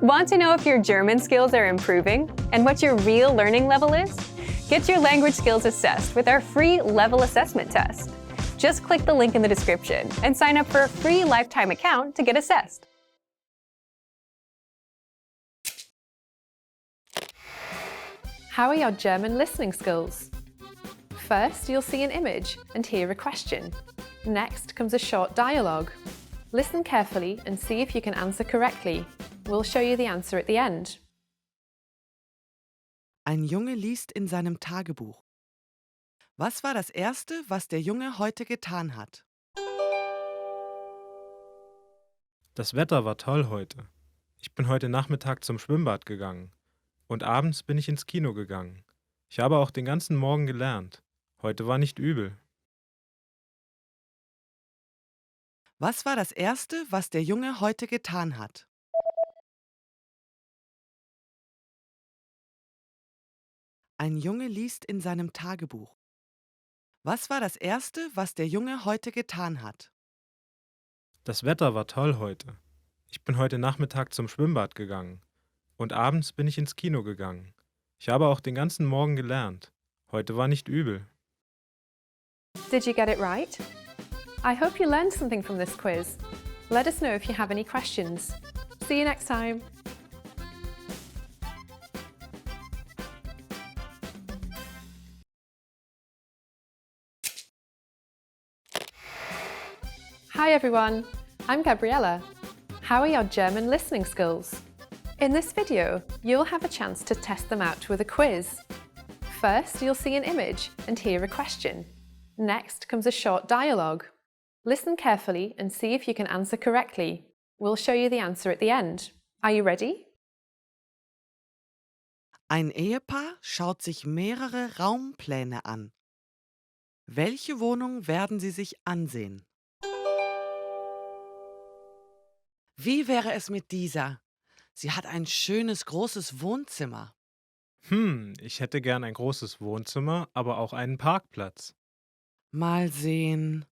Want to know if your German skills are improving and what your real learning level is? Get your language skills assessed with our free level assessment test. Just click the link in the description and sign up for a free lifetime account to get assessed. How are your German listening skills? First, you'll see an image and hear a question. Next comes a short dialogue. Listen carefully and see if you can answer correctly. We'll show you the answer at the end. Ein Junge liest in seinem Tagebuch. Was war das Erste, was der Junge heute getan hat? Das Wetter war toll heute. Ich bin heute Nachmittag zum Schwimmbad gegangen. Und abends bin ich ins Kino gegangen. Ich habe auch den ganzen Morgen gelernt. Heute war nicht übel. Was war das Erste, was der Junge heute getan hat? Ein Junge liest in seinem Tagebuch. Was war das Erste, was der Junge heute getan hat? Das Wetter war toll heute. Ich bin heute Nachmittag zum Schwimmbad gegangen. Und abends bin ich ins Kino gegangen. Ich habe auch den ganzen Morgen gelernt. Heute war nicht übel. Did you get it right? I hope you learned something from this quiz. Let us know if you have any questions. See you next time. Hi everyone, I'm Gabriella. How are your German listening skills? In this video, you'll have a chance to test them out with a quiz. First, you'll see an image and hear a question. Next comes a short dialogue. Listen carefully and see if you can answer correctly. We'll show you the answer at the end. Are you ready? Ein Ehepaar schaut sich mehrere Raumpläne an. Welche Wohnung werden sie sich ansehen? Wie wäre es mit dieser? Sie hat ein schönes, großes Wohnzimmer. Ich hätte gern ein großes Wohnzimmer, aber auch einen Parkplatz. Mal sehen.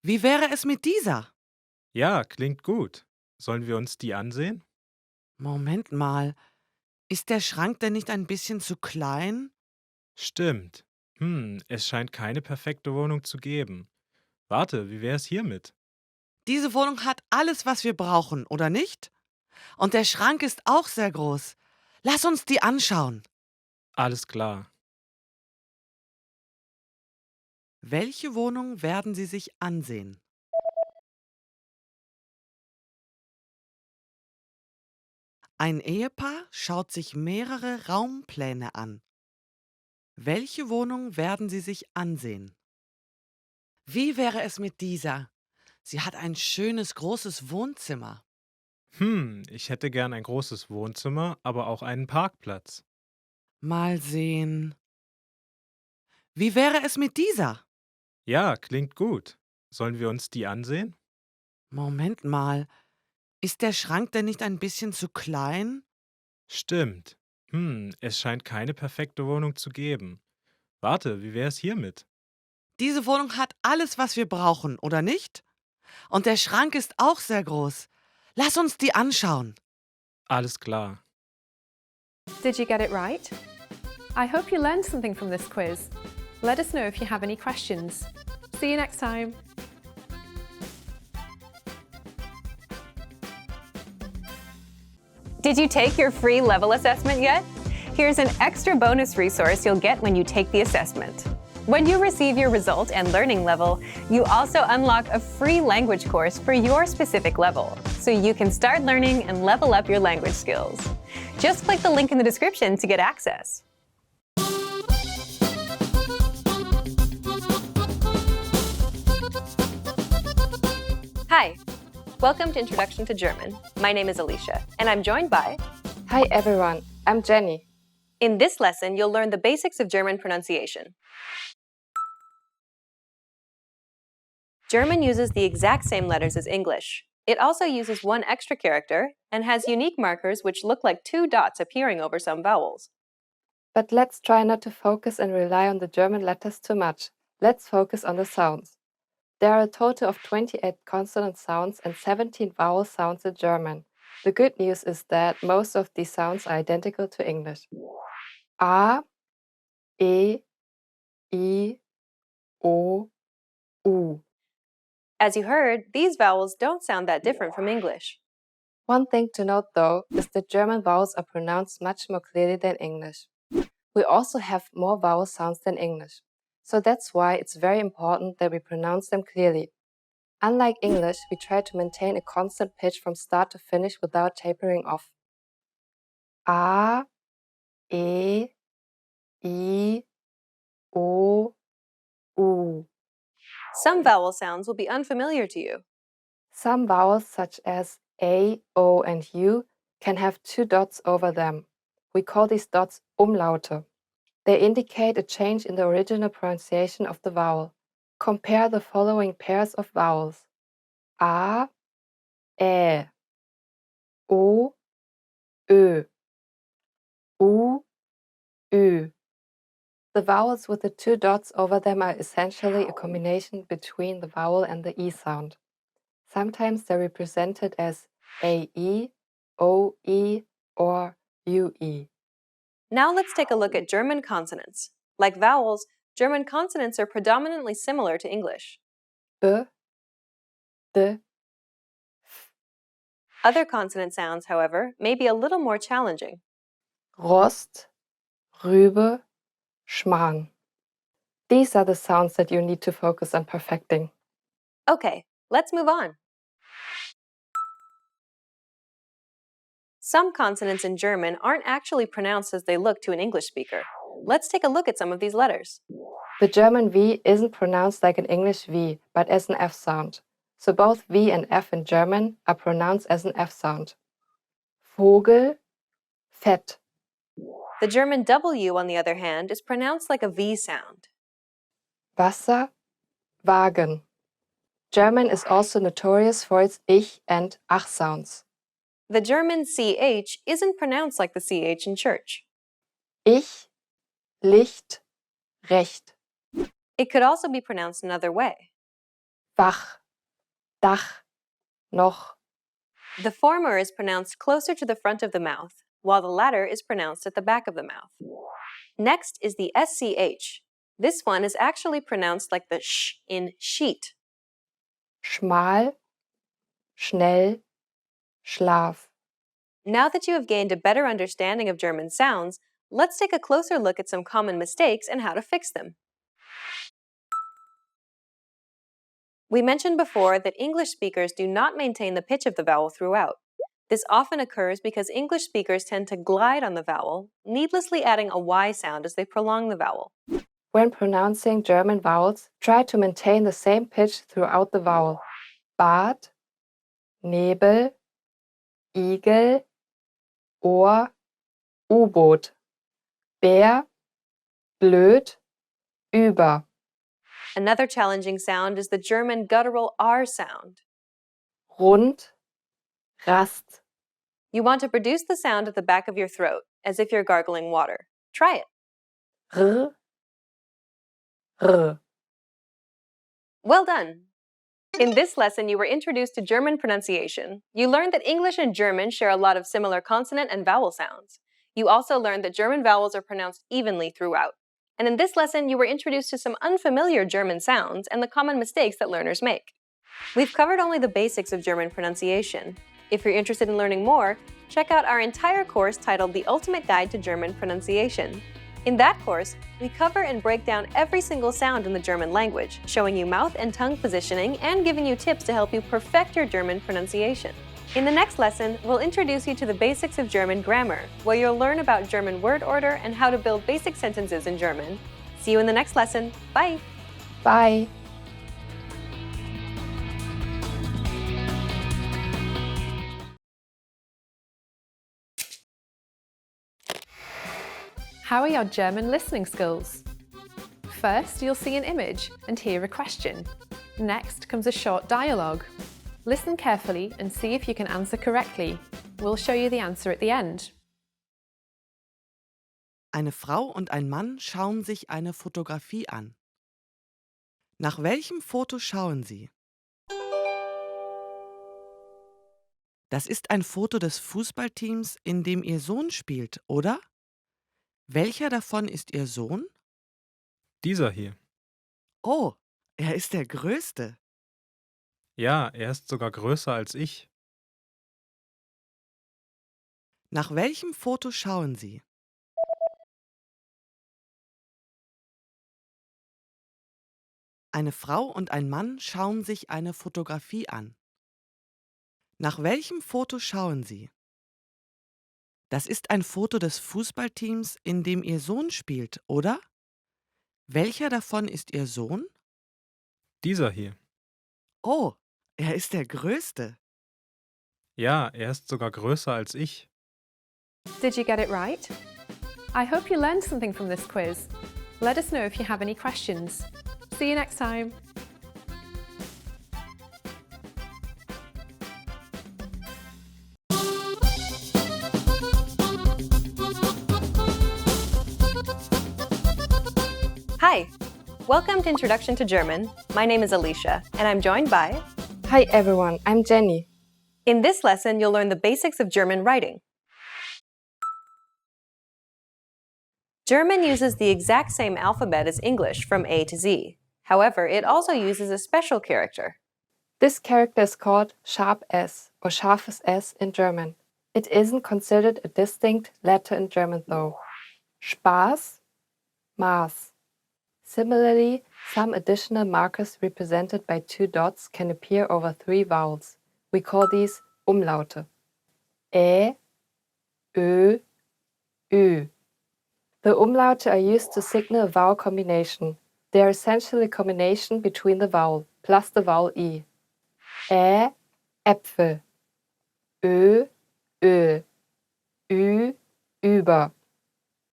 Wie wäre es mit dieser? Ja, klingt gut. Sollen wir uns die ansehen? Moment mal. Ist der Schrank denn nicht ein bisschen zu klein? Stimmt. Es scheint keine perfekte Wohnung zu geben. Warte, wie wäre es hiermit? Diese Wohnung hat alles, was wir brauchen, oder nicht? Und der Schrank ist auch sehr groß. Lass uns die anschauen. Alles klar. Welche Wohnung werden Sie sich ansehen? Ein Ehepaar schaut sich mehrere Raumpläne an. Welche Wohnung werden Sie sich ansehen? Wie wäre es mit dieser? Sie hat ein schönes, großes Wohnzimmer. Ich hätte gern ein großes Wohnzimmer, aber auch einen Parkplatz. Mal sehen. Wie wäre es mit dieser? Ja, klingt gut. Sollen wir uns die ansehen? Moment mal. Ist der Schrank denn nicht ein bisschen zu klein? Stimmt. Es scheint keine perfekte Wohnung zu geben. Warte, wie wäre es hiermit? Diese Wohnung hat alles, was wir brauchen, oder nicht? Und der Schrank ist auch sehr groß. Lass uns die anschauen. Alles klar. Did you get it right? I hope you learned something from this quiz. Let us know if you have any questions. See you next time. Did you take your free level assessment yet? Here's an extra bonus resource you'll get when you take the assessment. When you receive your result and learning level, you also unlock a free language course for your specific level, so you can start learning and level up your language skills. Just click the link in the description to get access. Hi, welcome to Introduction to German. My name is Alicia, and I'm joined by... Hi everyone, I'm Jenny. In this lesson, you'll learn the basics of German pronunciation. German uses the exact same letters as English. It also uses one extra character and has unique markers which look like two dots appearing over some vowels. But let's try not to focus and rely on the German letters too much. Let's focus on the sounds. There are a total of 28 consonant sounds and 17 vowel sounds in German. The good news is that most of these sounds are identical to English. A, E, I, O, U. As you heard, these vowels don't sound that different from English. One thing to note, though, is that German vowels are pronounced much more clearly than English. We also have more vowel sounds than English, so that's why it's very important that we pronounce them clearly. Unlike English, we try to maintain a constant pitch from start to finish without tapering off. A, E, I, O, U. Some vowel sounds will be unfamiliar to you. Some vowels, such as A, O, and U, can have two dots over them. We call these dots Umlaute. They indicate a change in the original pronunciation of the vowel. Compare the following pairs of vowels. A, Ä, O, Ö, U, Ü. The vowels with the two dots over them are essentially a combination between the vowel and the E sound. Sometimes they're represented as AE, OE, or UE. Now let's take a look at German consonants. Like vowels, German consonants are predominantly similar to English. B, D, Other consonant sounds, however, may be a little more challenging. Rost, Rübe, Schmarrn. These are the sounds that you need to focus on perfecting. Okay, let's move on. Some consonants in German aren't actually pronounced as they look to an English speaker. Let's take a look at some of these letters. The German V isn't pronounced like an English V, but as an F sound. So both V and F in German are pronounced as an F sound. Vogel, Fett. The German W, on the other hand, is pronounced like a V sound. Wasser, Wagen. German is also notorious for its Ich and Ach sounds. The German CH isn't pronounced like the CH in church. Ich, Licht, Recht. It could also be pronounced another way. Wach, Dach, noch. The former is pronounced closer to the front of the mouth, while the latter is pronounced at the back of the mouth. Next is the SCH. This one is actually pronounced like the sh in sheet. Schmal, schnell, Schlaf. Now that you have gained a better understanding of German sounds, let's take a closer look at some common mistakes and how to fix them. We mentioned before that English speakers do not maintain the pitch of the vowel throughout. This often occurs because English speakers tend to glide on the vowel, needlessly adding a Y sound as they prolong the vowel. When pronouncing German vowels, try to maintain the same pitch throughout the vowel. Bad, Nebel, Igel, Ohr, U-Boot. Bär, blöd, über. Another challenging sound is the German guttural R sound. Rund, Rast. You want to produce the sound at the back of your throat, as if you're gargling water. Try it. R, R. Well done! In this lesson, you were introduced to German pronunciation. You learned that English and German share a lot of similar consonant and vowel sounds. You also learned that German vowels are pronounced evenly throughout. And in this lesson, you were introduced to some unfamiliar German sounds and the common mistakes that learners make. We've covered only the basics of German pronunciation. If you're interested in learning more, check out our entire course titled The Ultimate Guide to German Pronunciation. In that course, we cover and break down every single sound in the German language, showing you mouth and tongue positioning and giving you tips to help you perfect your German pronunciation. In the next lesson, we'll introduce you to the basics of German grammar, where you'll learn about German word order and how to build basic sentences in German. See you in the next lesson. Bye! Bye. How are your German listening skills? First, you'll see an image and hear a question. Next comes a short dialogue. Listen carefully and see if you can answer correctly. We'll show you the answer at the end. Eine Frau und ein Mann schauen sich eine Fotografie an. Nach welchem Foto schauen sie? Das ist ein Foto des Fußballteams, in dem Ihr Sohn spielt, oder? Welcher davon ist Ihr Sohn? Dieser hier. Oh, er ist der Größte. Ja, er ist sogar größer als ich. Nach welchem Foto schauen Sie? Eine Frau und ein Mann schauen sich eine Fotografie an. Nach welchem Foto schauen Sie? Das ist ein Foto des Fußballteams, in dem Ihr Sohn spielt, oder? Welcher davon ist Ihr Sohn? Dieser hier. Oh, er ist der Größte. Ja, er ist sogar größer als ich. Did you get it right? I hope you learned something from this quiz. Let us know if you have any questions. See you next time. Hi, welcome to Introduction to German. My name is Alicia, and I'm joined by... Hi everyone, I'm Jenny. In this lesson, you'll learn the basics of German writing. German uses the exact same alphabet as English from A to Z. However, it also uses a special character. This character is called sharp S or scharfes S in German. It isn't considered a distinct letter in German though. Spaß, Maß. Similarly, some additional markers represented by 2 dots can appear over 3 vowels. We call these Umlaute. Ä, Ö, Ü. The umlaute are used to signal a vowel combination. They are essentially a combination between the vowel plus the vowel I. Ä, Äpfel. Ö, Öl. Ü, über.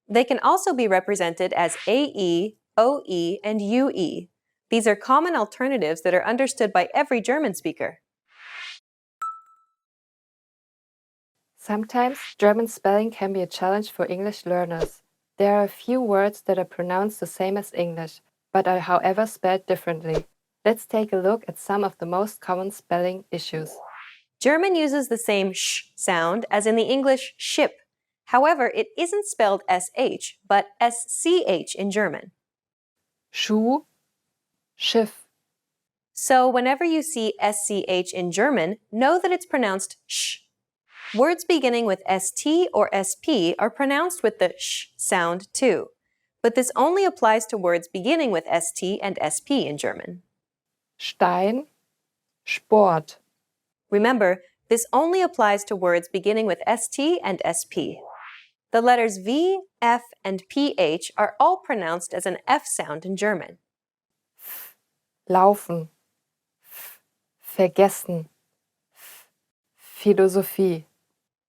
They can also be represented as AE, OE, and UE. These are common alternatives that are understood by every German speaker. Sometimes German spelling can be a challenge for English learners. There are a few words that are pronounced the same as English, but are however spelled differently. Let's take a look at some of the most common spelling issues. German uses the same sh sound as in the English ship. However, it isn't spelled SH, but SCH in German. Schuh, Schiff. So whenever you see SCH in German, know that it's pronounced sh. Words beginning with ST or SP are pronounced with the sh sound too, but this only applies to words beginning with ST and SP in German. Stein, Sport. Remember, this only applies to words beginning with ST and SP. The letters V, F, and PH are all pronounced as an F sound in German. Laufen, vergessen, Philosophie.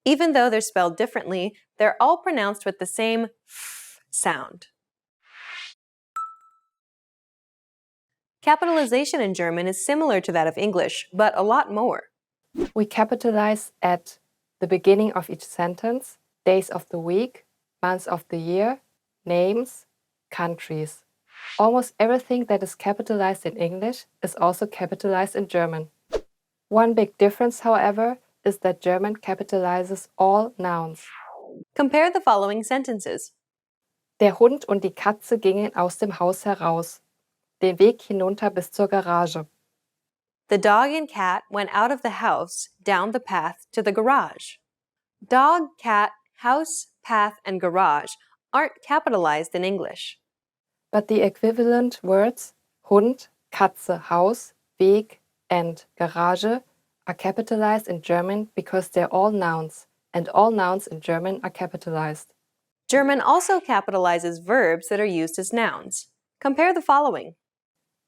Even though they're spelled differently, they're all pronounced with the same f sound. Capitalization in German is similar to that of English, but a lot more. We capitalize at the beginning of each sentence, days of the week, months of the year, names, countries. Almost everything that is capitalized in English is also capitalized in German. One big difference, however, is that German capitalizes all nouns. Compare the following sentences. Der Hund und die Katze gingen aus dem Haus heraus, den Weg hinunter bis zur Garage. The dog and cat went out of the house, down the path to the garage. Dog, cat, house, path, and garage aren't capitalized in English. But the equivalent words Hund, Katze, Haus, Weg, and Garage are capitalized in German because they're all nouns, and all nouns in German are capitalized. German also capitalizes verbs that are used as nouns. Compare the following.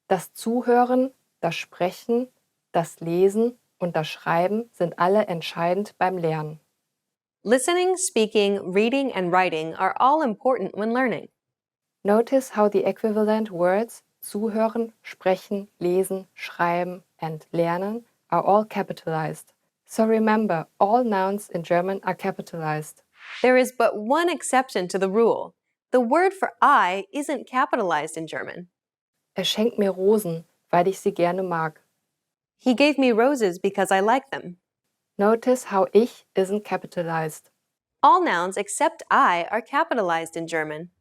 Das Zuhören, das Sprechen, das Lesen und das Schreiben sind alle entscheidend beim Lernen. Listening, speaking, reading, and writing are all important when learning. Notice how the equivalent words zuhören, sprechen, lesen, schreiben, and lernen are all capitalized. So remember, all nouns in German are capitalized. There is but one exception to the rule. The word for I isn't capitalized in German. Er schenkt mir Rosen, weil ich sie gerne mag. He gave me roses because I like them. Notice how ich isn't capitalized. All nouns except I are capitalized in German.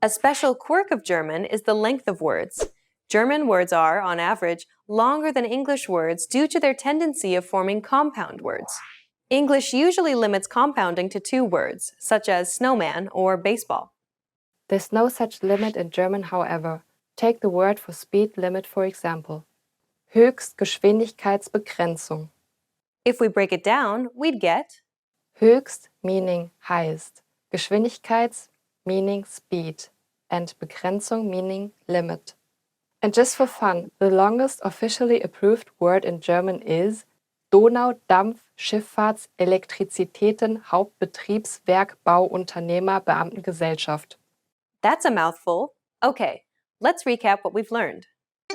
A special quirk of German is the length of words. German words are, on average, longer than English words due to their tendency of forming compound words. English usually limits compounding to 2 words, such as snowman or baseball. There's no such limit in German, however. Take the word for speed limit, for example. Höchstgeschwindigkeitsbegrenzung. If we break it down, we'd get Höchst meaning highest, Geschwindigkeits meaning speed, and Begrenzung meaning limit. And just for fun, the longest officially approved word in German is Donau-Dampf-Schifffahrts-Elektrizitäten-Hauptbetriebswerk-Bauunternehmer-Beamtengesellschaft. That's a mouthful. Okay, let's recap what we've learned.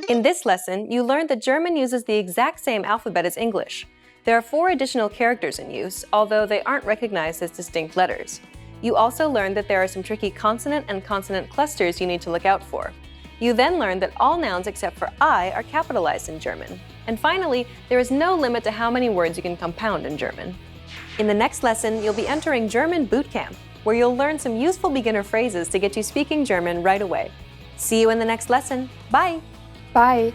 In this lesson, you learned that German uses the exact same alphabet as English. There are 4 additional characters in use, although they aren't recognized as distinct letters. You also learned that there are some tricky consonant and consonant clusters you need to look out for. You then learned that all nouns except for I are capitalized in German. And finally, there is no limit to how many words you can compound in German. In the next lesson, you'll be entering German Boot Camp, where you'll learn some useful beginner phrases to get you speaking German right away. See you in the next lesson. Bye! Bye!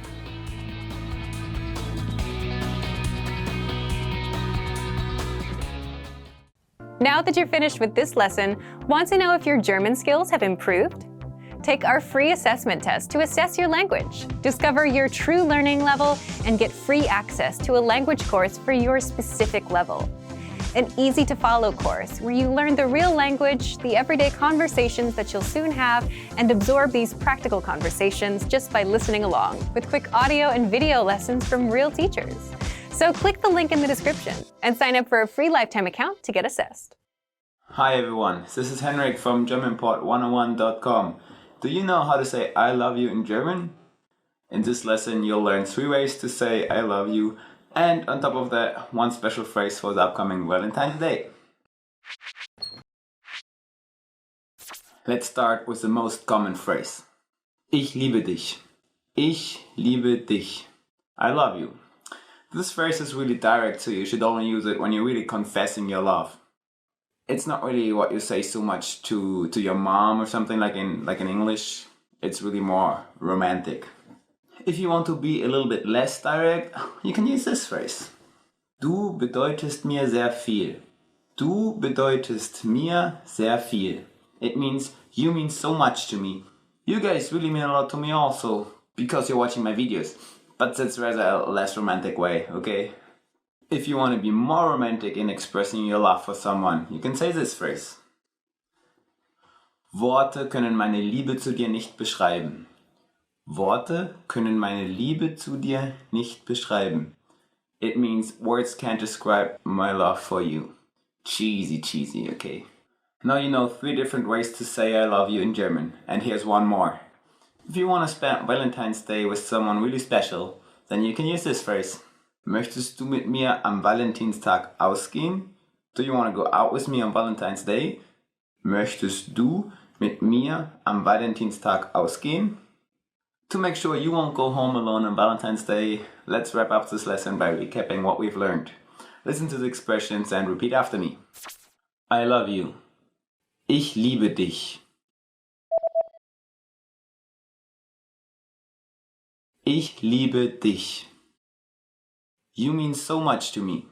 Now that you're finished with this lesson, want to know if your German skills have improved? Take our free assessment test to assess your language, discover your true learning level, and get free access to a language course for your specific level. An easy-to-follow course where you learn the real language, the everyday conversations that you'll soon have, and absorb these practical conversations just by listening along, with quick audio and video lessons from real teachers. So click the link in the description and sign up for a free lifetime account to get assessed. Hi everyone, this is Henrik from GermanPort101.com. Do you know how to say I love you in German? In this lesson you'll learn 3 ways to say I love you, and on top of that, 1 special phrase for the upcoming Valentine's Day. Let's start with the most common phrase. Ich liebe dich. Ich liebe dich. I love you. This phrase is really direct, so you should only use it when you're really confessing your love. It's not really what you say so much to your mom or something like in English. It's really more romantic. If you want to be a little bit less direct, you can use this phrase. Du bedeutest mir sehr viel. Du bedeutest mir sehr viel. It means you mean so much to me. You guys really mean a lot to me also, because you're watching my videos. But that's rather a less romantic way, okay? If you want to be more romantic in expressing your love for someone, you can say this phrase. Worte können meine Liebe zu dir nicht beschreiben. Worte können meine Liebe zu dir nicht beschreiben. It means words can't describe my love for you. Cheesy, okay? Now you know 3 different ways to say I love you in German, and here's 1 more. If you want to spend Valentine's Day with someone really special, then you can use this phrase. Möchtest du mit mir am Valentinstag ausgehen? Do you want to go out with me on Valentine's Day? Möchtest du mit mir am Valentinstag ausgehen? To make sure you won't go home alone on Valentine's Day, let's wrap up this lesson by recapping what we've learned. Listen to the expressions and repeat after me. I love you. Ich liebe dich. Ich liebe dich. You mean so much to me.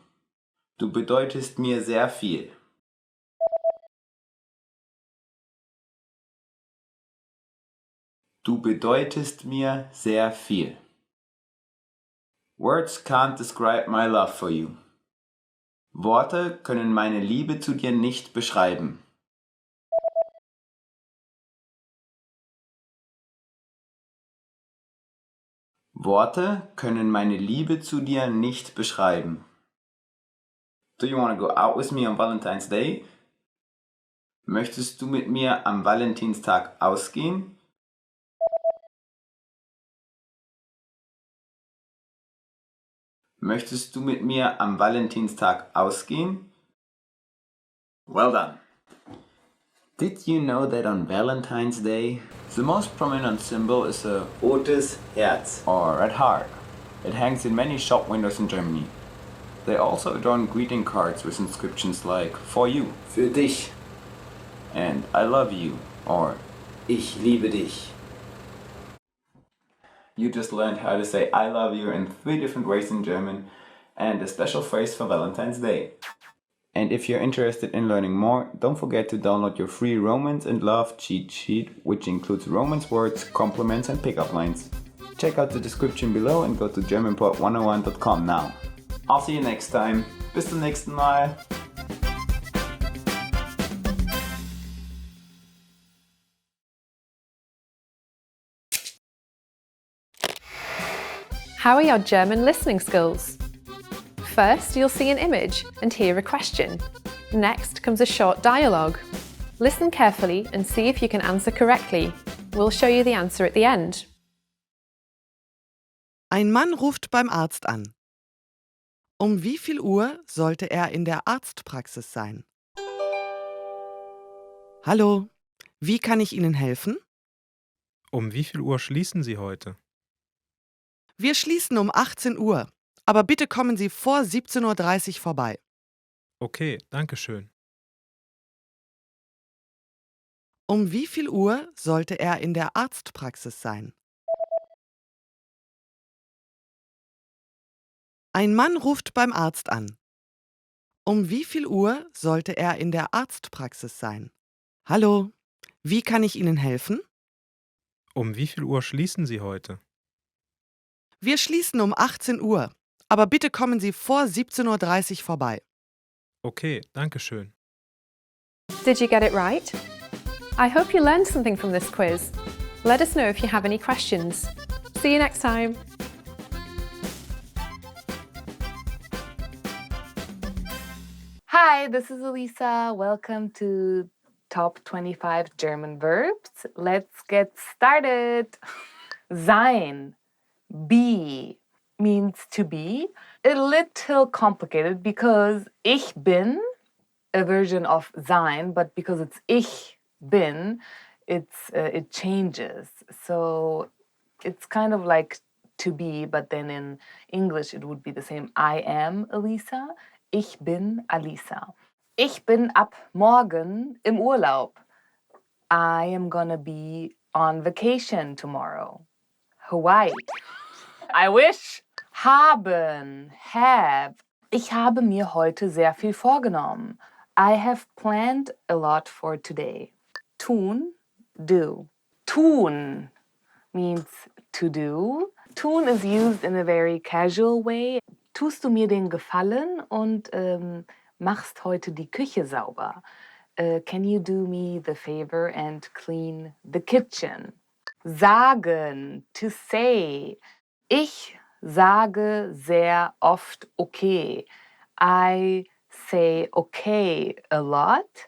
Du bedeutest mir sehr viel. Du bedeutest mir sehr viel. Words can't describe my love for you. Worte können meine Liebe zu dir nicht beschreiben. Worte können meine Liebe zu dir nicht beschreiben. Do you want to go out with me on Valentine's Day? Möchtest du mit mir am Valentinstag ausgehen? Möchtest du mit mir am Valentinstag ausgehen? Well done. Did you know that on Valentine's Day, the most prominent symbol is a rotes Herz or red heart? It hangs in many shop windows in Germany. They also adorn greeting cards with inscriptions like "For you" Für dich. and "I love you" or Ich liebe dich. you just learned how to say "I love you" in 3 different ways in German and a special phrase for Valentine's Day. And if you're interested in learning more, don't forget to download your free Romance and Love cheat sheet, which includes Romance words, compliments and pickup lines. Check out the description below and go to germanpod101.com now. I'll see you next time. Bis zum nächsten Mal. How are your German listening skills? First, you'll see an image and hear a question. Next comes a short dialogue. Listen carefully and see if you can answer correctly. We'll show you the answer at the end. Ein Mann ruft beim Arzt an. Wie viel Uhr sollte er in der Arztpraxis sein? Hallo, wie kann ich Ihnen helfen? Wie viel Uhr schließen Sie heute? Wir schließen 18 Uhr, aber bitte kommen Sie vor 17:30 Uhr vorbei. Okay, danke schön. Wie viel Uhr sollte er in der Arztpraxis sein? Ein Mann ruft beim Arzt an. Wie viel Uhr sollte er in der Arztpraxis sein? Hallo, wie kann ich Ihnen helfen? Wie viel Uhr schließen Sie heute? Wir schließen 18 Uhr, aber bitte kommen Sie vor 17:30 Uhr vorbei. Okay, danke schön. Did you get it right? I hope you learned something from this quiz. Let us know if you have any questions. See you next time. Hi, this is Elisa. Welcome to Top 25 German Verbs. Let's get started. Sein, be, means to be. A little complicated because ich bin, a version of sein, but because it's ich bin, it changes. So it's kind of like to be, but then in English it would be the same. I am Elisa. Ich bin Alisa. Ich bin ab morgen im Urlaub. I am gonna be on vacation tomorrow. Hawaii. I wish. Haben, have. Ich habe mir heute sehr viel vorgenommen. I have planned a lot for today. Tun, do. Tun means to do. Tun is used in a very casual way. Tust du mir den Gefallen und machst heute die Küche sauber? Can you do me the favor and clean the kitchen? Sagen, to say. Ich sage sehr oft okay. I say okay a lot.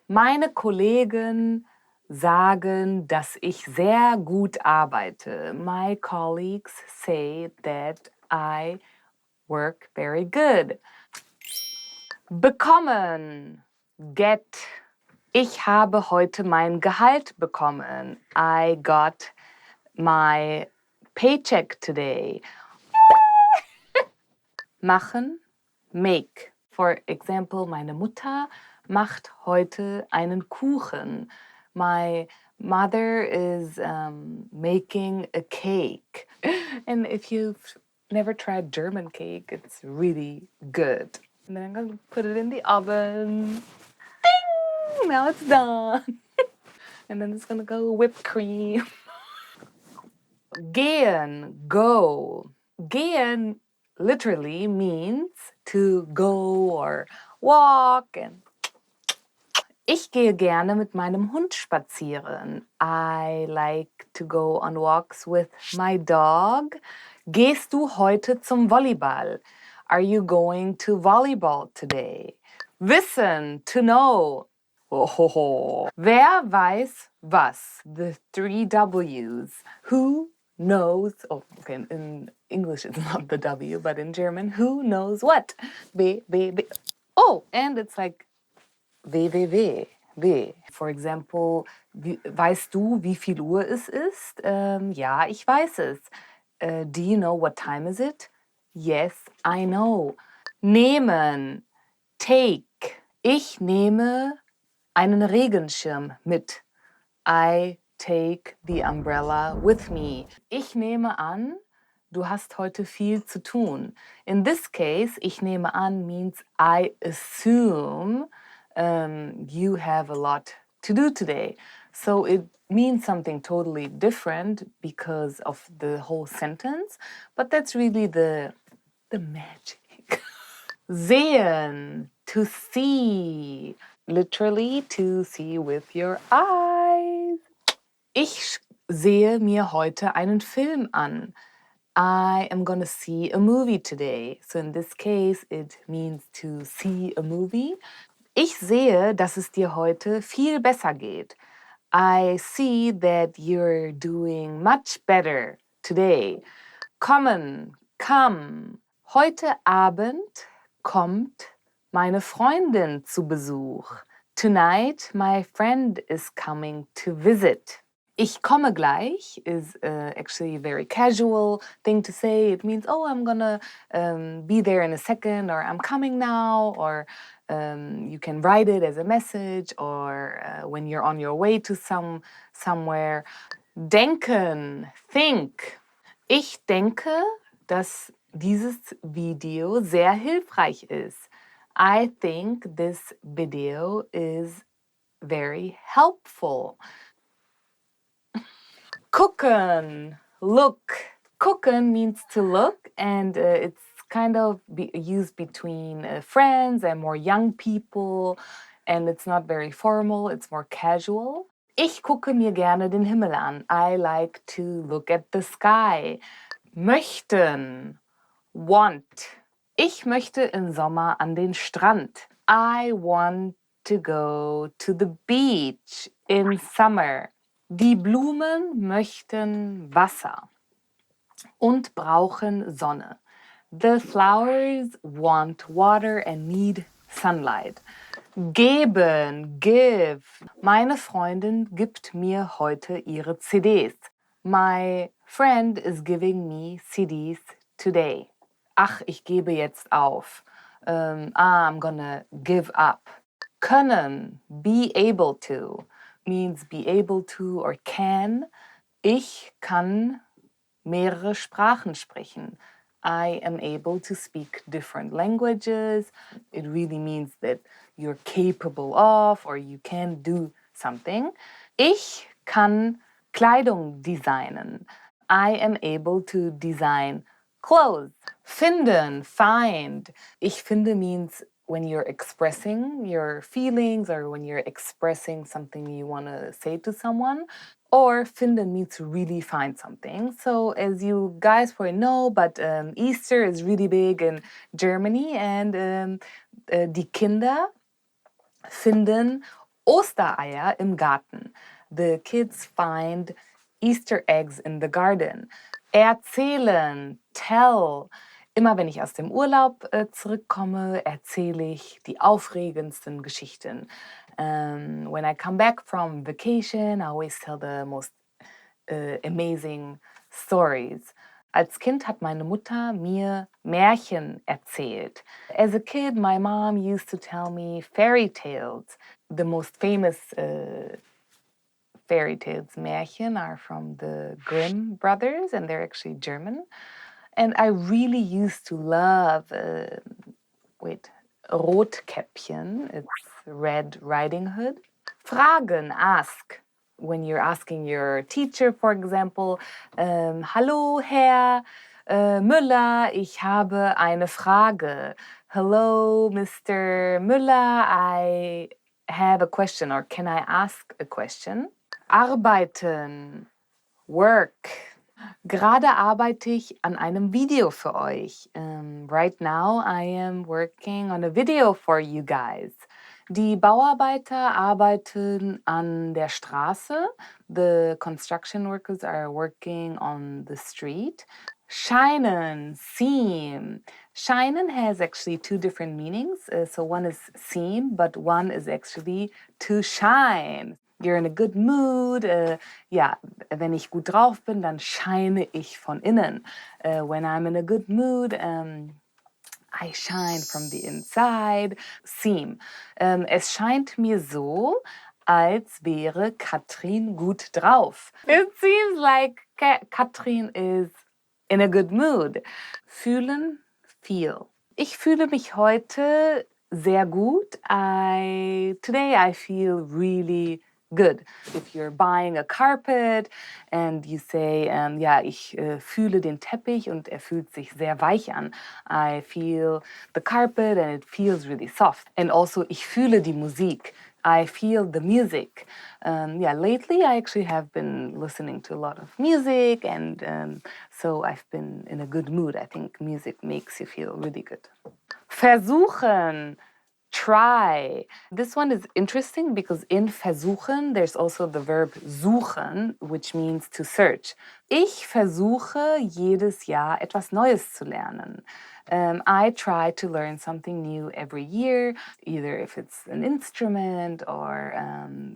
Meine Kollegen sagen, dass ich sehr gut arbeite. My colleagues say that I work very good. Bekommen, get. Ich habe heute mein Gehalt bekommen. I got my paycheck today. Machen, make. For example, meine Mutter macht heute einen Kuchen. My mother is making a cake. And if you've never tried German cake, it's really good. And then I'm going to put it in the oven. Ding! Now it's done. And then it's going to go whipped cream. Gehen, go. Gehen literally means to go or walk. And ich gehe gerne mit meinem Hund spazieren. I like to go on walks with my dog. Gehst du heute zum Volleyball? Are you going to volleyball today? Wissen, to know. Oh. Wer weiß was? The 3 W's. Who knows? Oh, okay, in English it's not the W, but in German, who knows what? B. Oh, and it's like www. For example, weißt du, wie viel Uhr es ist? Ja, ich weiß es. Do you know what time is it? Yes, I know. Nehmen, take. Ich nehme einen Regenschirm mit. I take the umbrella with me. Ich nehme an, du hast heute viel zu tun. In this case, ich nehme an means I assume you have a lot to do today. So it means something totally different because of the whole sentence, but that's really the magic. Sehen, to see, literally to see with your eyes. Ich sehe mir heute einen Film an. I am gonna see a movie today. So in this case, it means to see a movie. Ich sehe, dass es dir heute viel besser geht. I see that you're doing much better today. Kommen, come. Heute Abend kommt meine Freundin zu Besuch. Tonight, my friend is coming to visit. Ich komme gleich is actually a very casual thing to say. It means, oh, I'm gonna be there in a second, or I'm coming now, or you can write it as a message, or when you're on your way to somewhere. Denken, think. Ich denke, dass dieses Video sehr hilfreich ist. I think this video is very helpful. Gucken, look. Gucken means to look, and it's kind of used between friends and more young people, and it's not very formal, it's more casual. Ich gucke mir gerne den Himmel an. I like to look at the sky. Möchten, want. Ich möchte im Sommer an den Strand. I want to go to the beach in summer. Die Blumen möchten Wasser und brauchen Sonne. The flowers want water and need sunlight. Geben, give. Meine Freundin gibt mir heute ihre CDs. My friend is giving me CDs today. Ach, ich gebe jetzt auf. I'm gonna give up. Können, be able to, means be able to or can. Ich kann mehrere Sprachen sprechen. I am able to speak different languages. It really means that you're capable of or you can do something. Ich kann Kleidung designen. I am able to design clothes. Finden, find. Ich finde means when you're expressing your feelings or when you're expressing something you want to say to someone. Or finden means to really find something. So as you guys probably know, but Easter is really big in Germany, and die Kinder finden Ostereier im Garten. The kids find Easter eggs in the garden. Erzählen, tell. Immer wenn ich aus dem Urlaub zurückkomme, erzähle ich die aufregendsten Geschichten. When I come back from vacation, I always tell the most amazing stories. Als Kind hat meine Mutter mir Märchen erzählt. As a kid, my mom used to tell me fairy tales. The most famous fairy tales, Märchen, are from the Grimm brothers, and they're actually German. And I really used to love, Rotkäppchen, it's Red Riding Hood. Fragen, ask. When you're asking your teacher, for example, Hallo, Herr Müller, ich habe eine Frage. Hello, Mr. Müller, I have a question, or can I ask a question? Arbeiten, work. Gerade arbeite ich an einem Video für euch. Right now I am working on a video for you guys. Die Bauarbeiter arbeiten an der Straße. The construction workers are working on the street. Scheinen, seem. Scheinen has actually two different meanings. So one is seem, but one is actually to shine. you're in a good mood. Ja, wenn ich gut drauf bin, dann scheine ich von innen. When I'm in a good mood, I shine from the inside. Seem. Es scheint mir so, als wäre Katrin gut drauf. It seems like Katrin is in a good mood. Fühlen, feel. Ich fühle mich heute sehr gut. Today I feel really good. If you're buying a carpet and you say, ja, ich fühle den Teppich und er fühlt sich sehr weich an. I feel the carpet and it feels really soft. And also, ich fühle die Musik. I feel the music. Yeah, lately I actually have been listening to a lot of music and so I've been in a good mood. I think music makes you feel really good. Versuchen. Try. This one is interesting because in versuchen, there's also the verb suchen, which means to search. Ich versuche jedes Jahr etwas Neues zu lernen. I try to learn something new every year, either if it's an instrument or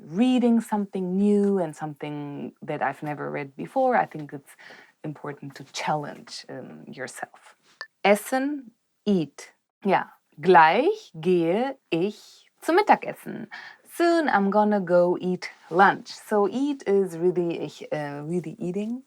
reading something new and something that I've never read before. I think it's important to challenge yourself. Essen, eat. Yeah. Gleich gehe ich zum Mittagessen. Soon I'm gonna go eat lunch. So eat is really, really eating.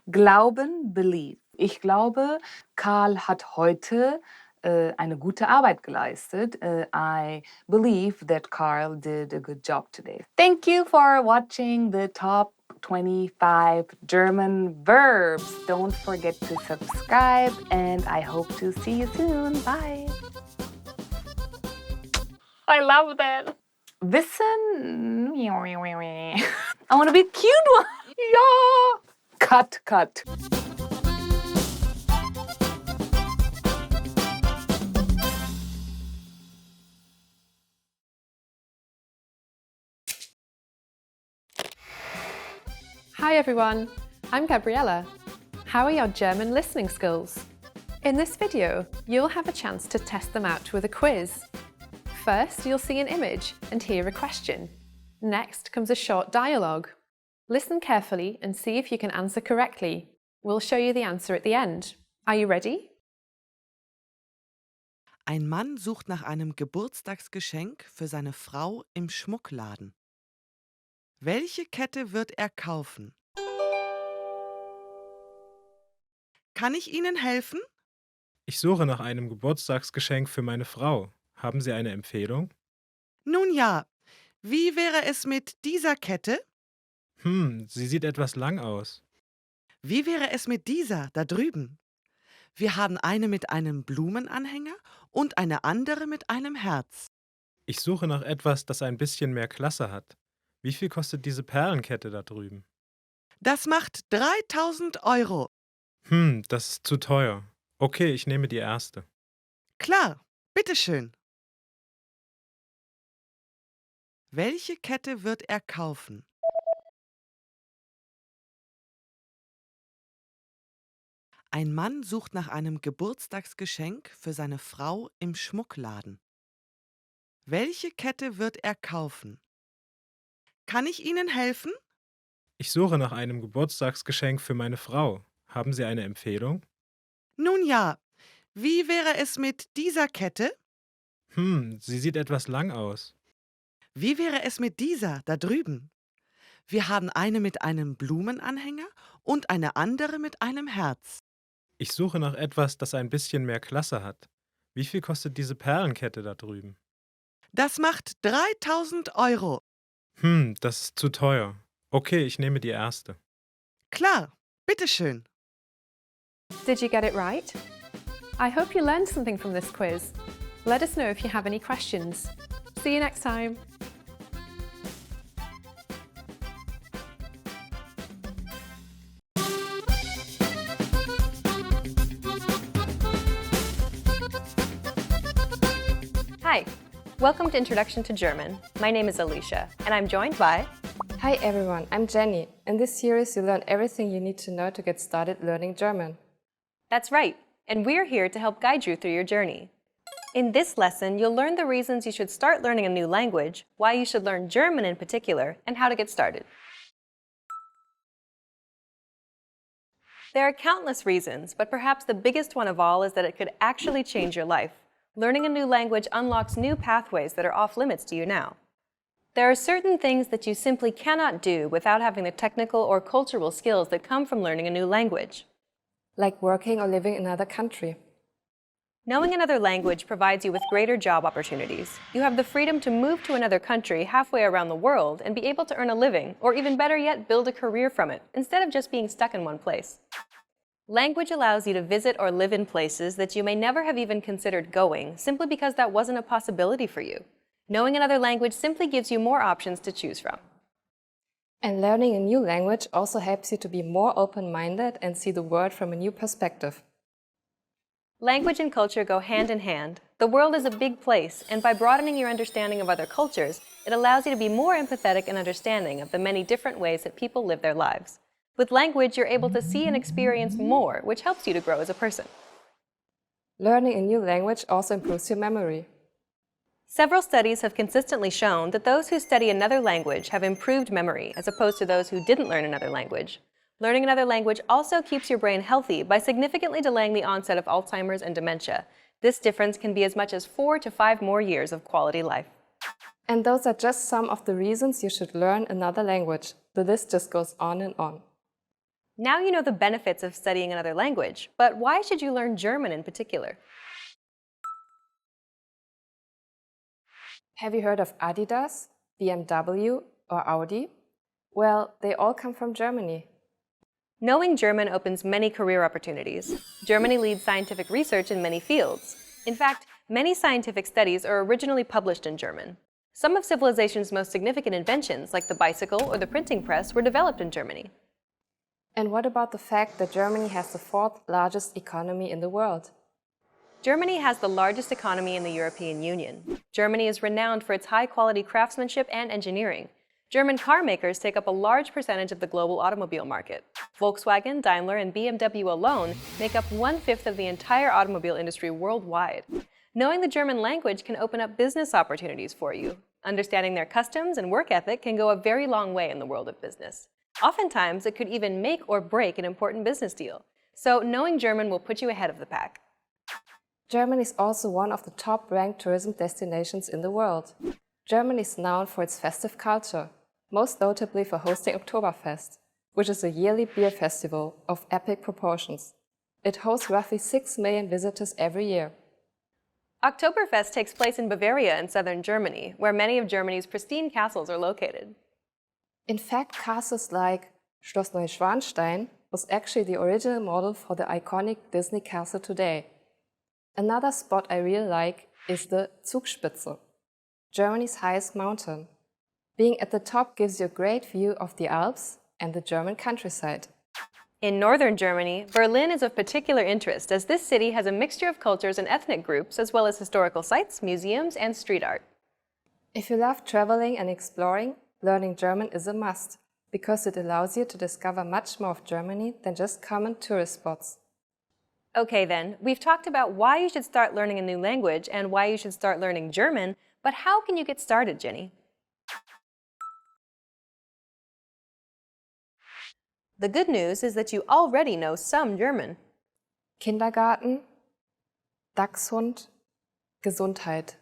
Glauben, believe. Ich glaube, Karl hat heute eine gute Arbeit geleistet. I believe that Carl did a good job today. Thank you for watching the top 25 German verbs. Don't forget to subscribe and I hope to see you soon. Bye. I love that. Wissen. I want to be a cute one. Yeah. Cut, cut. Hi everyone, I'm Gabriella. How are your German listening skills? In this video, you'll have a chance to test them out with a quiz. First, you'll see an image and hear a question. Next comes a short dialogue. Listen carefully and see if you can answer correctly. We'll show you the answer at the end. Are you ready? Ein Mann sucht nach einem Geburtstagsgeschenk für seine Frau im Schmuckladen. Welche Kette wird er kaufen? Kann ich Ihnen helfen? Ich suche nach einem Geburtstagsgeschenk für meine Frau. Haben Sie eine Empfehlung? Nun ja, wie wäre es mit dieser Kette? Sie sieht etwas lang aus. Wie wäre es mit dieser da drüben? Wir haben eine mit einem Blumenanhänger und eine andere mit einem Herz. Ich suche nach etwas, das ein bisschen mehr Klasse hat. Wie viel kostet diese Perlenkette da drüben? Das macht 3.000 €. Das ist zu teuer. Okay, ich nehme die erste. Klar, bitteschön. Welche Kette wird er kaufen? Ein Mann sucht nach einem Geburtstagsgeschenk für seine Frau im Schmuckladen. Welche Kette wird er kaufen? Kann ich Ihnen helfen? Ich suche nach einem Geburtstagsgeschenk für meine Frau. Haben Sie eine Empfehlung? Nun ja, wie wäre es mit dieser Kette? Sie sieht etwas lang aus. Wie wäre es mit dieser da drüben? Wir haben eine mit einem Blumenanhänger und eine andere mit einem Herz. Ich suche nach etwas, das ein bisschen mehr Klasse hat. Wie viel kostet diese Perlenkette da drüben? Das macht 3.000 €. Das ist zu teuer. Okay, ich nehme die erste. Klar, bitteschön. Did you get it right? I hope you learned something from this quiz. Let us know if you have any questions. See you next time. Hi, welcome to Introduction to German. My name is Alicia, and I'm joined by... Hi everyone, I'm Jenny. In this series, you learn everything you need to know to get started learning German. That's right, and we're here to help guide you through your journey. In this lesson, you'll learn the reasons you should start learning a new language, why you should learn German in particular, and how to get started. There are countless reasons, but perhaps the biggest one of all is that it could actually change your life. Learning a new language unlocks new pathways that are off limits to you now. There are certain things that you simply cannot do without having the technical or cultural skills that come from learning a new language. Like working or living in another country. Knowing another language provides you with greater job opportunities. You have the freedom to move to another country halfway around the world and be able to earn a living, or even better yet, build a career from it, instead of just being stuck in one place. Language allows you to visit or live in places that you may never have even considered going, simply because that wasn't a possibility for you. Knowing another language simply gives you more options to choose from. And learning a new language also helps you to be more open-minded and see the world from a new perspective. Language and culture go hand in hand. The world is a big place, and by broadening your understanding of other cultures, it allows you to be more empathetic and understanding of the many different ways that people live their lives. With language, you're able to see and experience more, which helps you to grow as a person. Learning a new language also improves your memory. Several studies have consistently shown that those who study another language have improved memory as opposed to those who didn't learn another language. Learning another language also keeps your brain healthy by significantly delaying the onset of Alzheimer's and dementia. This difference can be as much as 4 to 5 more years of quality life. And those are just some of the reasons you should learn another language. The list just goes on and on. Now you know the benefits of studying another language, but why should you learn German in particular? Have you heard of Adidas, BMW, or Audi? Well, they all come from Germany. Knowing German opens many career opportunities. Germany leads scientific research in many fields. In fact, many scientific studies are originally published in German. Some of civilization's most significant inventions, like the bicycle or the printing press, were developed in Germany. And what about the fact that Germany has the 4th largest economy in the world? Germany has the largest economy in the European Union. Germany is renowned for its high-quality craftsmanship and engineering. German car makers take up a large percentage of the global automobile market. Volkswagen, Daimler, and BMW alone make up 1/5 of the entire automobile industry worldwide. Knowing the German language can open up business opportunities for you. Understanding their customs and work ethic can go a very long way in the world of business. Oftentimes, it could even make or break an important business deal. So knowing German will put you ahead of the pack. Germany is also one of the top-ranked tourism destinations in the world. Germany is known for its festive culture, most notably for hosting Oktoberfest, which is a yearly beer festival of epic proportions. It hosts roughly 6 million visitors every year. Oktoberfest takes place in Bavaria in southern Germany, where many of Germany's pristine castles are located. In fact, castles like Schloss Neuschwanstein was actually the original model for the iconic Disney castle today. Another spot I really like is the Zugspitze, Germany's highest mountain. Being at the top gives you a great view of the Alps and the German countryside. In northern Germany, Berlin is of particular interest as this city has a mixture of cultures and ethnic groups as well as historical sites, museums, and street art. If you love traveling and exploring, learning German is a must because it allows you to discover much more of Germany than just common tourist spots. Okay then, we've talked about why you should start learning a new language and why you should start learning German, but how can you get started, Jenny? The good news is that you already know some German. Kindergarten, Dachshund, Gesundheit.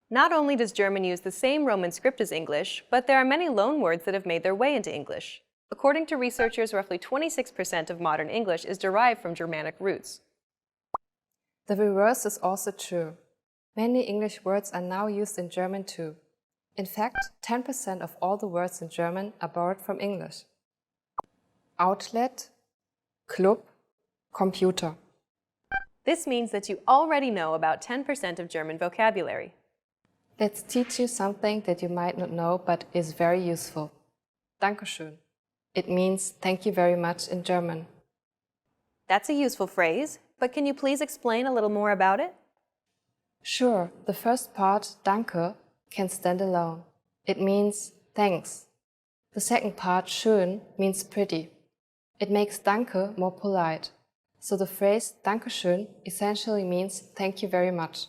Not only does German use the same Roman script as English, but there are many loanwords that have made their way into English. According to researchers, roughly 26% of modern English is derived from Germanic roots. The reverse is also true. Many English words are now used in German too. In fact, 10% of all the words in German are borrowed from English. Outlet, Club, Computer. This means that you already know about 10% of German vocabulary. Let's teach you something that you might not know but is very useful. Dankeschön. It means thank you very much in German. That's a useful phrase, but can you please explain a little more about it? Sure, the first part, danke, can stand alone. It means thanks. The second part, schön, means pretty. It makes danke more polite. So the phrase Dankeschön essentially means thank you very much.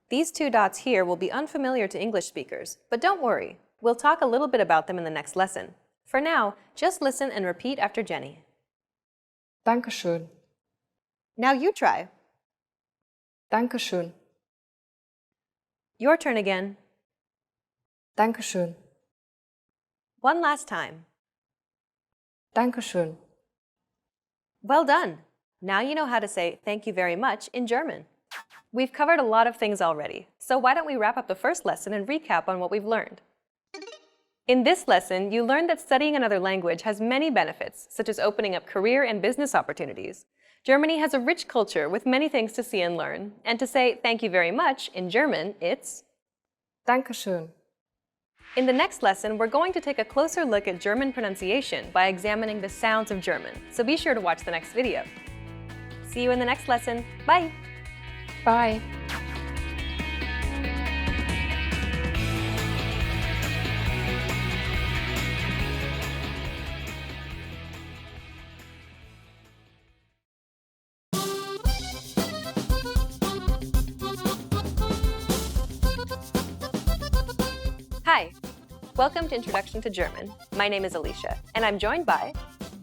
These two dots here will be unfamiliar to English speakers, but don't worry. We'll talk a little bit about them in the next lesson. For now, just listen and repeat after Jenny. Dankeschön. Now you try. Dankeschön. Your turn again. Dankeschön. One last time. Dankeschön. Well done! Now you know how to say thank you very much in German. We've covered a lot of things already, so why don't we wrap up the first lesson and recap on what we've learned? In this lesson, you learned that studying another language has many benefits, such as opening up career and business opportunities. Germany has a rich culture with many things to see and learn, and to say thank you very much in German, it's Dankeschön. In the next lesson, we're going to take a closer look at German pronunciation by examining the sounds of German, so be sure to watch the next video. See you in the next lesson. Bye! Bye. Hi! Welcome to Introduction to German. My name is Alicia, and I'm joined by...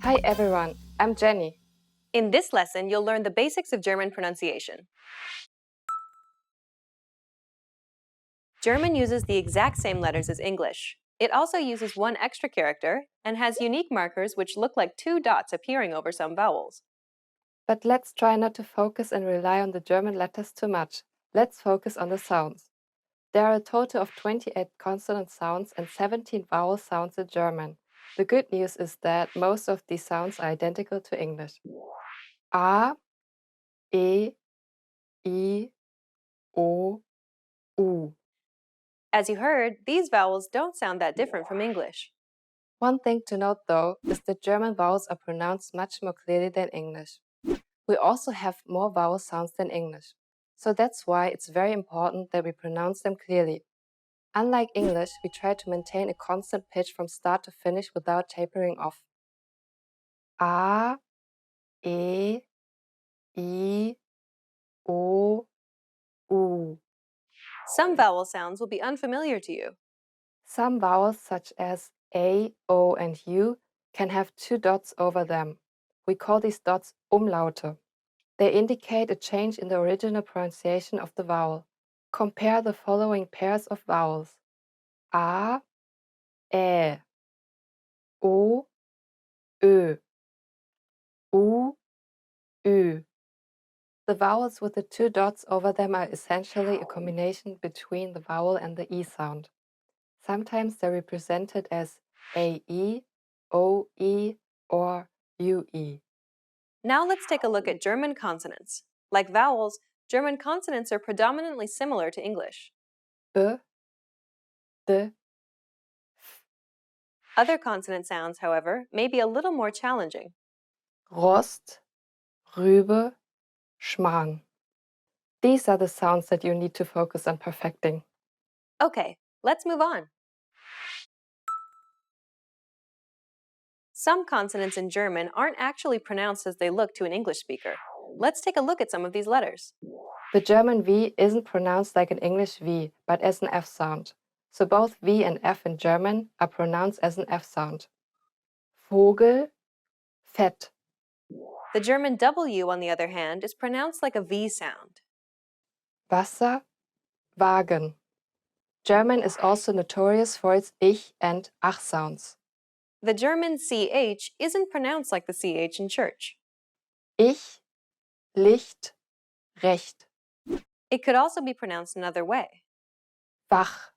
Hi everyone, I'm Jenny. In this lesson, you'll learn the basics of German pronunciation. German uses the exact same letters as English. It also uses one extra character and has unique markers which look like two dots appearing over some vowels. But let's try not to focus and rely on the German letters too much. Let's focus on the sounds. There are a total of 28 consonant sounds and 17 vowel sounds in German. The good news is that most of these sounds are identical to English. A, E, I, O, U. As you heard, these vowels don't sound that different from English. One thing to note though is that German vowels are pronounced much more clearly than English. We also have more vowel sounds than English. So that's why it's very important that we pronounce them clearly. Unlike English, we try to maintain a constant pitch from start to finish without tapering off. A, E, I, O, U. Some vowel sounds will be unfamiliar to you. Some vowels such as A, O, and U can have two dots over them. We call these dots Umlaute. They indicate a change in the original pronunciation of the vowel. Compare the following pairs of vowels. A, Ä, O, Ö, U, Ü. The vowels with the two dots over them are essentially a combination between the vowel and the E sound. Sometimes they're represented as AE, OE, or UE. Now let's take a look at German consonants. Like vowels, German consonants are predominantly similar to English. B, D, Other consonant sounds, however, may be a little more challenging. Rost, Rübe, Schmarrn. These are the sounds that you need to focus on perfecting. Okay, let's move on. Some consonants in German aren't actually pronounced as they look to an English speaker. Let's take a look at some of these letters. The German V isn't pronounced like an English V, but as an F sound. So both V and F in German are pronounced as an F sound. Vogel, Fett. The German W, on the other hand, is pronounced like a V sound. Wasser, Wagen. German is also notorious for its Ich and Ach sounds. The German CH isn't pronounced like the CH in church. Ich, Licht, Recht. It could also be pronounced another way. Wach,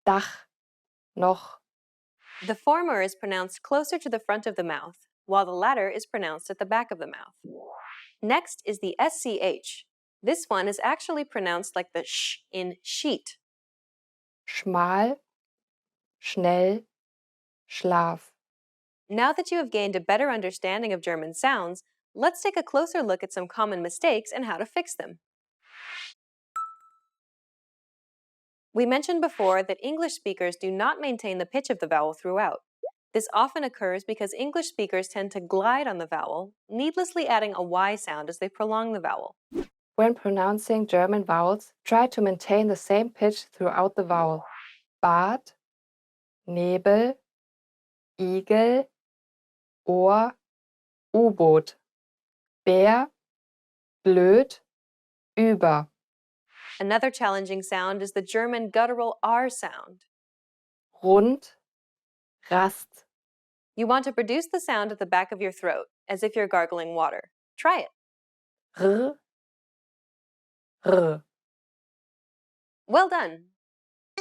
Dach, noch. The former is pronounced closer to the front of the mouth, while the latter is pronounced at the back of the mouth. Next is the SCH. This one is actually pronounced like the sh in sheet. Schmal, schnell, Schlaf. Now that you have gained a better understanding of German sounds, let's take a closer look at some common mistakes and how to fix them. We mentioned before that English speakers do not maintain the pitch of the vowel throughout. This often occurs because English speakers tend to glide on the vowel, needlessly adding a Y sound as they prolong the vowel. When pronouncing German vowels, try to maintain the same pitch throughout the vowel. Bad, Nebel, Igel, Ohr, U-Boot. Bär, blöd, über. Another challenging sound is the German guttural R sound. Rund, Rast. You want to produce the sound at the back of your throat, as if you're gargling water. Try it. R, R. Well done!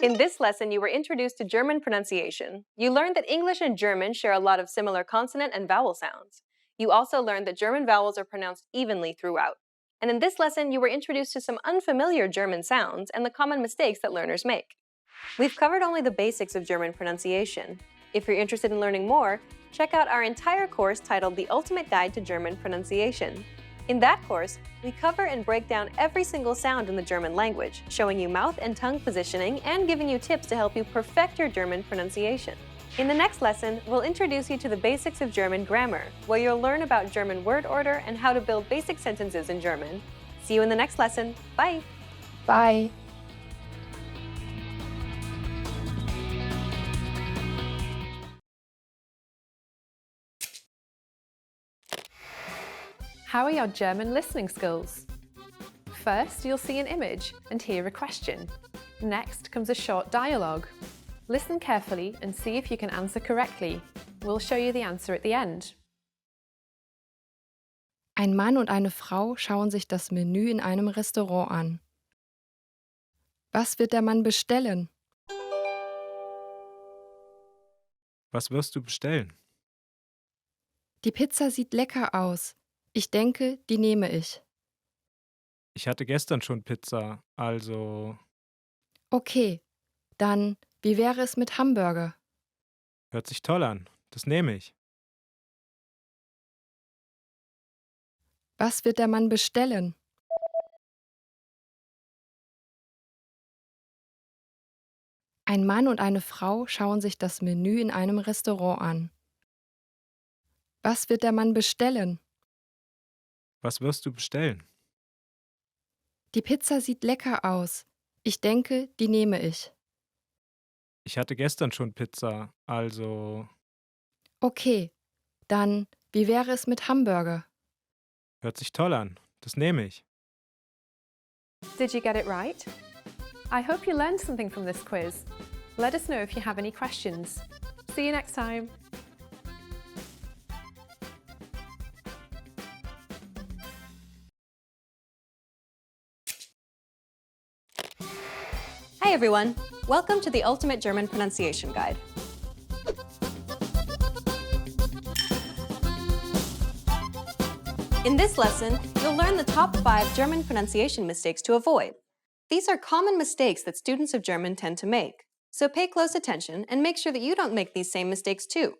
In this lesson, you were introduced to German pronunciation. You learned that English and German share a lot of similar consonant and vowel sounds. You also learned that German vowels are pronounced evenly throughout. And in this lesson, you were introduced to some unfamiliar German sounds and the common mistakes that learners make. We've covered only the basics of German pronunciation. If you're interested in learning more, check out our entire course titled The Ultimate Guide to German Pronunciation. In that course, we cover and break down every single sound in the German language, showing you mouth and tongue positioning and giving you tips to help you perfect your German pronunciation. In the next lesson, we'll introduce you to the basics of German grammar, where you'll learn about German word order and how to build basic sentences in German. See you in the next lesson. Bye! Bye. How are your German listening skills? First, you'll see an image and hear a question. Next comes a short dialogue. Listen carefully and see if you can answer correctly. We'll show you the answer at the end. Ein Mann und eine Frau schauen sich das Menü in einem Restaurant an. Was wird der Mann bestellen? Was wirst du bestellen? Die Pizza sieht lecker aus. Ich denke, die nehme ich. Ich hatte gestern schon Pizza, also Okay, dann, wie wäre es mit Hamburger? hört sich toll an. Das nehme ich. Was wird der Mann bestellen? Ein Mann und eine Frau schauen sich das Menü in einem Restaurant an. Was wird der Mann bestellen? Was wirst du bestellen? Die Pizza sieht lecker aus. Ich denke, die nehme ich. Ich hatte gestern schon Pizza, also Okay, dann, wie wäre es mit Hamburger? hört sich toll an. Das nehme ich. Did you get it right? I hope you learned something from this quiz. Let us know if you have any questions. See you next time. Hi everyone! Welcome to the Ultimate German Pronunciation Guide. In this lesson, you'll learn the top 5 German pronunciation mistakes to avoid. These are common mistakes that students of German tend to make, so pay close attention and make sure that you don't make these same mistakes too.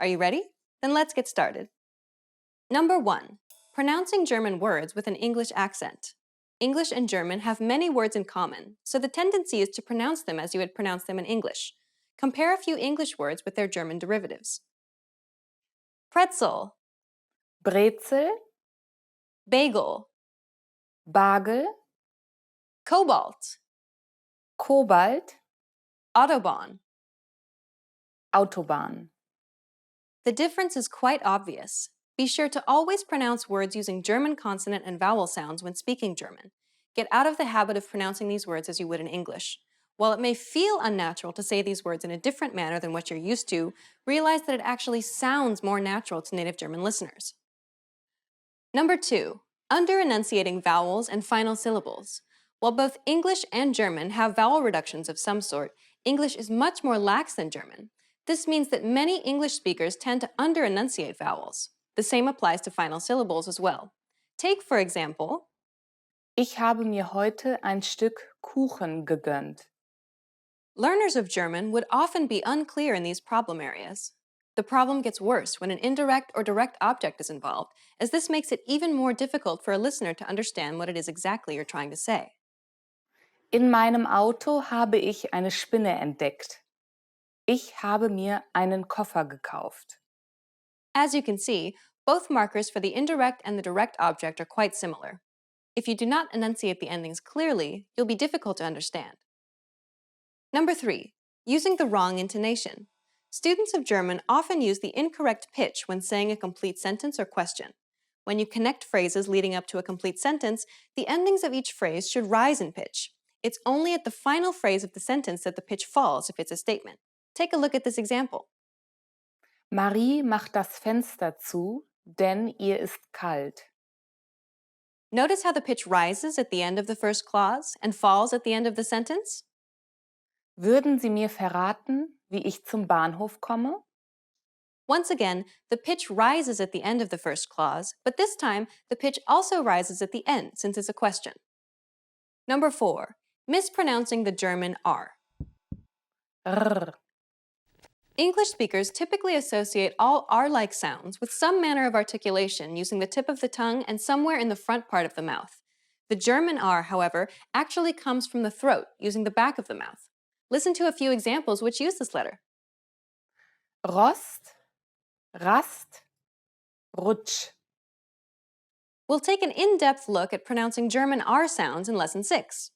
Are you ready? Then let's get started. Number 1. Pronouncing German words with an English accent. English and German have many words in common, so the tendency is to pronounce them as you would pronounce them in English. Compare a few English words with their German derivatives. Pretzel, Brezel, bagel, Bagel, cobalt, Kobalt, Autobahn. Autobahn. The difference is quite obvious. Be sure to always pronounce words using German consonant and vowel sounds when speaking German. Get out of the habit of pronouncing these words as you would in English. While it may feel unnatural to say these words in a different manner than what you're used to, realize that it actually sounds more natural to native German listeners. Number 2, under-enunciating vowels and final syllables. While both English and German have vowel reductions of some sort, English is much more lax than German. This means that many English speakers tend to under-enunciate vowels. The same applies to final syllables as well. Take, for example, Ich habe mir heute ein Stück Kuchen gegönnt. learners of German would often be unclear in these problem areas. The problem gets worse when an indirect or direct object is involved, as this makes it even more difficult for a listener to understand what it is exactly you're trying to say. In meinem Auto habe ich eine Spinne entdeckt. Ich habe mir einen Koffer gekauft. As you can see, both markers for the indirect and the direct object are quite similar. If you do not enunciate the endings clearly, you'll be difficult to understand. Number 3. Using the wrong intonation. Students of German often use the incorrect pitch when saying a complete sentence or question. When you connect phrases leading up to a complete sentence, the endings of each phrase should rise in pitch. It's only at the final phrase of the sentence that the pitch falls if it's a statement. Take a look at this example. Marie macht das Fenster zu, denn ihr ist kalt. Notice how the pitch rises at the end of the first clause and falls at the end of the sentence? Würden Sie mir verraten, wie ich zum Bahnhof komme? Once again, the pitch rises at the end of the first clause, but this time the pitch also rises at the end since it's a question. Number 4. Mispronouncing the German R. R. English speakers typically associate all R-like sounds with some manner of articulation using the tip of the tongue and somewhere in the front part of the mouth. The German R, however, actually comes from the throat using the back of the mouth. Listen to a few examples which use this letter. Rost, Rast, Rutsch. We'll take an in-depth look at pronouncing German R sounds in Lesson 6.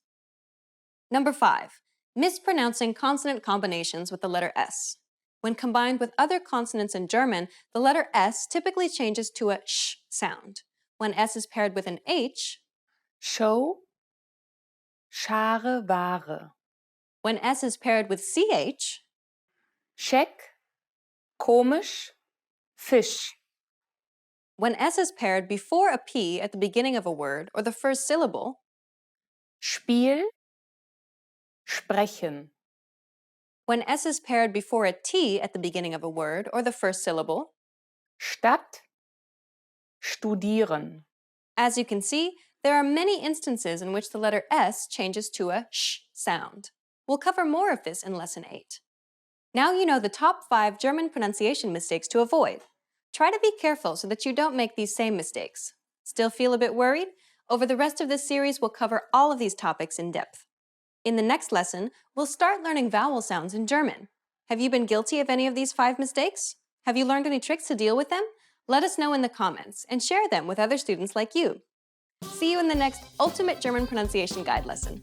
Number 5. Mispronouncing consonant combinations with the letter S. When combined with other consonants in German, the letter S typically changes to a sh sound. When S is paired with an H, Show, Schare, Ware. when S is paired with CH, Scheck, komisch, Fisch. when S is paired before a P at the beginning of a word or the first syllable, Spiel, sprechen. when S is paired before a T at the beginning of a word or the first syllable. Stadt, studieren. As you can see, there are many instances in which the letter S changes to a sh sound. We'll cover more of this in Lesson 8. Now you know the top 5 German pronunciation mistakes to avoid. Try to be careful so that you don't make these same mistakes. Still feel a bit worried? Over the rest of this series, we'll cover all of these topics in depth. In the next lesson, we'll start learning vowel sounds in German. Have you been guilty of any of these 5 mistakes? Have you learned any tricks to deal with them? Let us know in the comments and share them with other students like you. See you in the next Ultimate German Pronunciation Guide lesson.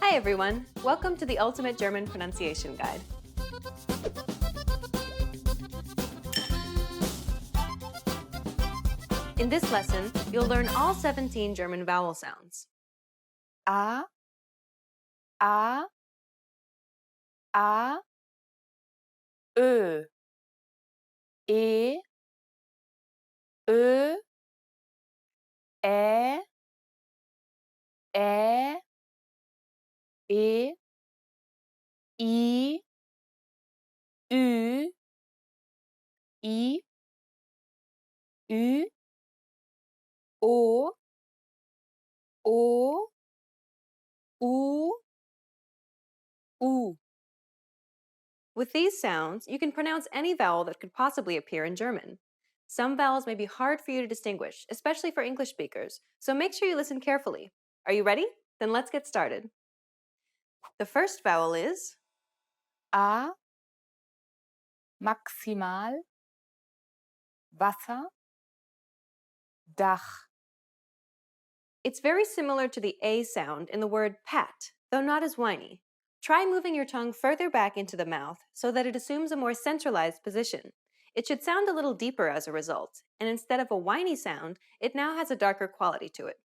Hi everyone, welcome to the Ultimate German Pronunciation Guide. In this lesson, you'll learn all 17 German vowel sounds. A, A, A, Ö, E, Ö, Ä, Ä, E, I, Ü, I, Ü, O, O, U, U. With these sounds, you can pronounce any vowel that could possibly appear in German. Some vowels may be hard for you to distinguish, especially for English speakers, so make sure you listen carefully. Are you ready? Then let's get started. The first vowel is A, maximal, Wasser, Dach. It's very similar to the A sound in the word pat, though not as whiny. Try moving your tongue further back into the mouth so that it assumes a more centralized position. It should sound a little deeper as a result, and instead of a whiny sound, it now has a darker quality to it.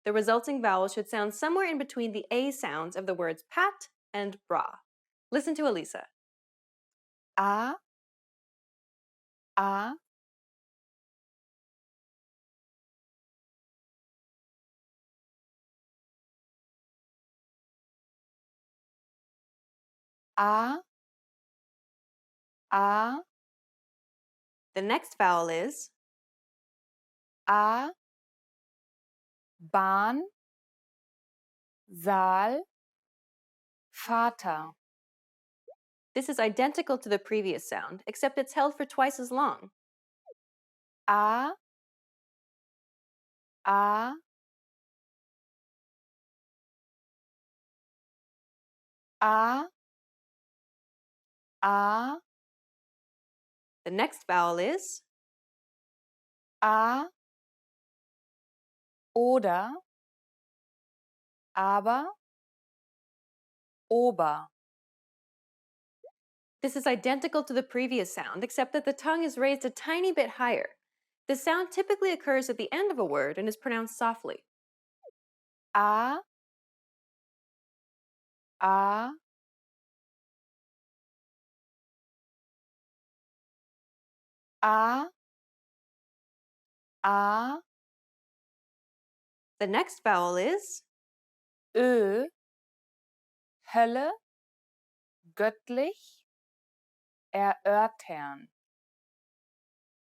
The resulting vowel should sound somewhere in between the A sounds of the words pat and bra. Listen to Elisa. A, A, A, A, The next vowel is A, Bahn, Saal, Vater. This is identical to the previous sound, except it's held for twice as long. A, A, A, A, The next vowel is A, oder, aber, ober. This is identical to the previous sound, except that the tongue is raised a tiny bit higher. The sound typically occurs at the end of a word and is pronounced softly. A, A, A, A, The next vowel is Ö, Hölle, göttlich, erörtern.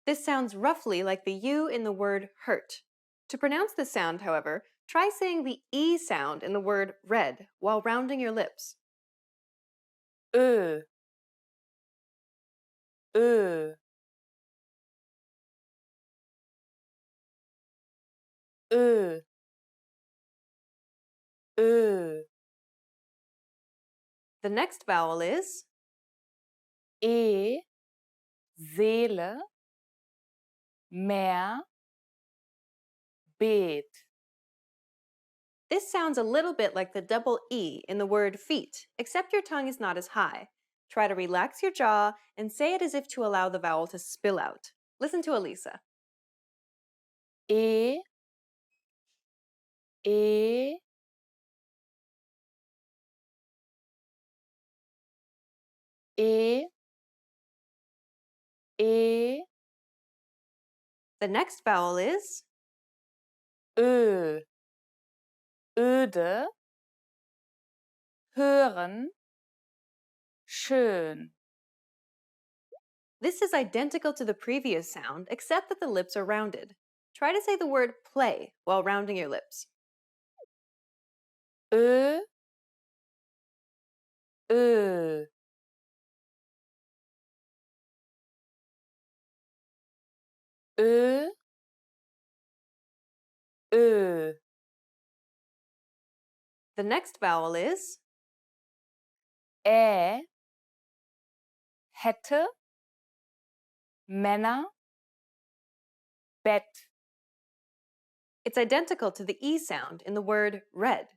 This sounds roughly like the U in the word hurt. To pronounce this sound, however, try saying the E sound in the word red while rounding your lips. Ö, Ö, Ö, Ö. The next vowel is E, Seele, mehr, bet. This sounds a little bit like the double E in the word feet, except your tongue is not as high. Try to relax your jaw and say it as if to allow the vowel to spill out. Listen to Elisa. E, E, E, E, The next vowel is Ö, öde, hören, schön. This is identical to the previous sound, except that the lips are rounded. Try to say the word play while rounding your lips. Ö, Ö. Ö, Ö. The next vowel is Ä, hätte, Männer, Bett. It's identical to the E sound in the word red.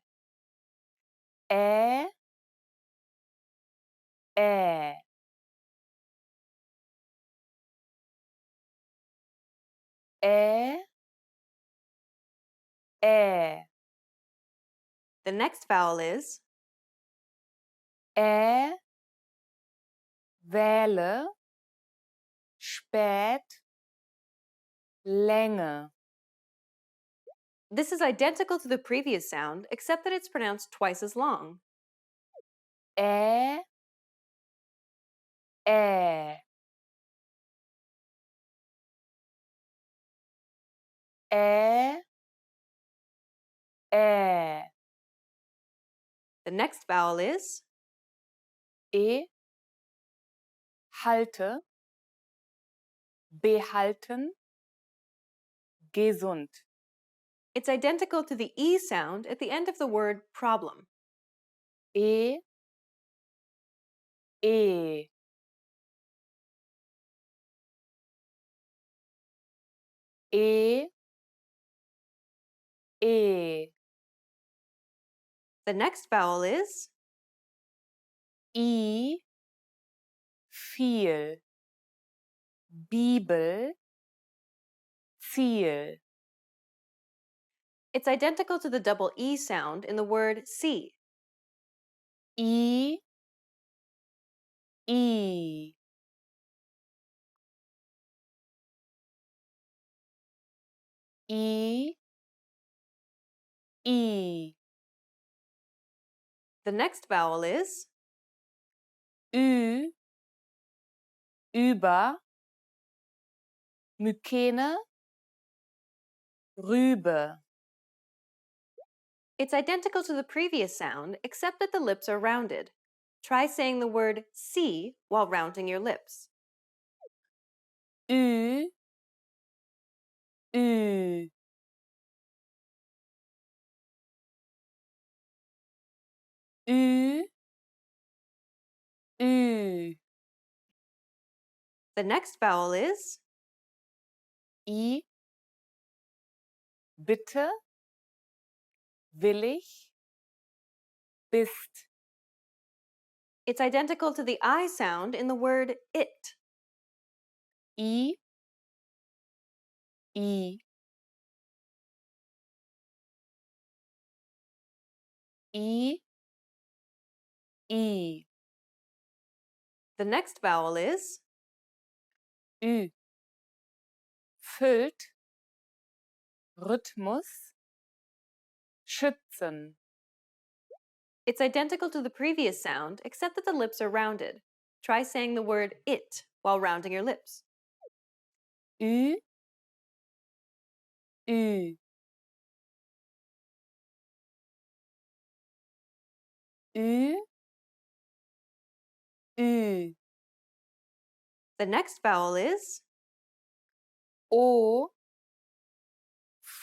Ä, Ä. Ä, Ä. The next vowel is Ä, wähle, spät, Länge. This is identical to the previous sound, except that it's pronounced twice as long. Ä, Ä. Ä, Ä. The next vowel is E, halte, behalten, gesund. It's identical to the E sound at the end of the word problem. E, E. E, E. The next vowel is I, viel, Bibel, Ziel. It's identical to the double E sound in the word see. I, I. I, I. The next vowel is Ü, über, Mykene, Rübe. It's identical to the previous sound, except that the lips are rounded. Try saying the word see while rounding your lips. Ü, Ü. Ü, Ü. The next vowel is I, bitte, willig, bist. It's identical to the I sound in the word it. I, I. I, I. The next vowel is Ü. Füllt, Rhythmus, schützen. It's identical to the previous sound, except that the lips are rounded. Try saying the word it while rounding your lips. Ü, Ü. Ü, Ü. The next vowel is O,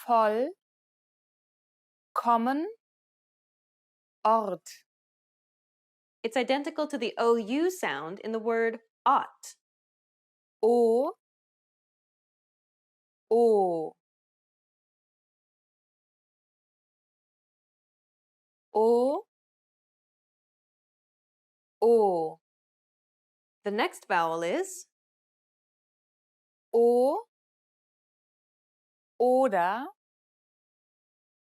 voll, kommen, Ort. It's identical to the OU sound in the word ought. O, O. O, O. The next vowel is O, oder,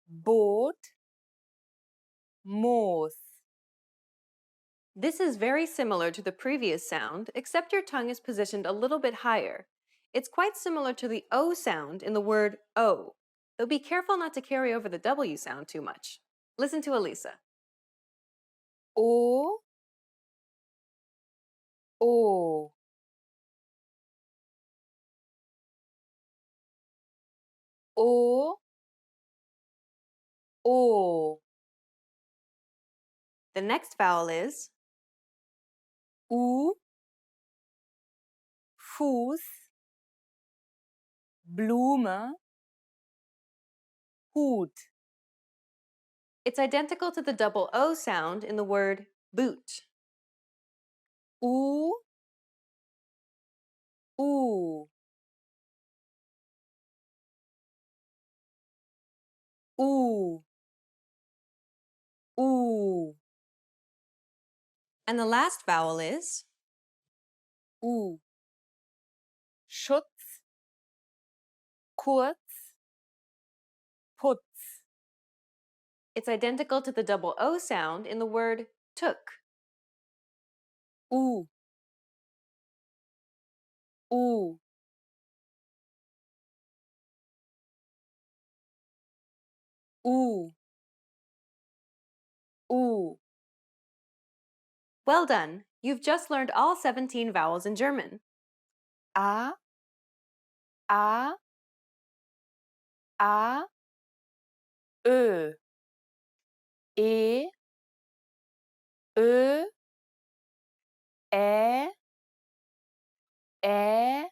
Boot, Moos. This is very similar to the previous sound, except your tongue is positioned a little bit higher. It's quite similar to the O sound in the word O, though be careful not to carry over the W sound too much. Listen to Elisa. O, O. O, O. The next vowel is U, Fuß, Blume, Hut. It's identical to the double O sound in the word boot. U, U. U, U. And the last vowel is U. Schutz, kurz, Putz. It's identical to the double O sound in the word took. U, U. U, U. Well done! You've just learned all 17 vowels in German. A, A, A, Ö, E, Ö, Ä, Ä,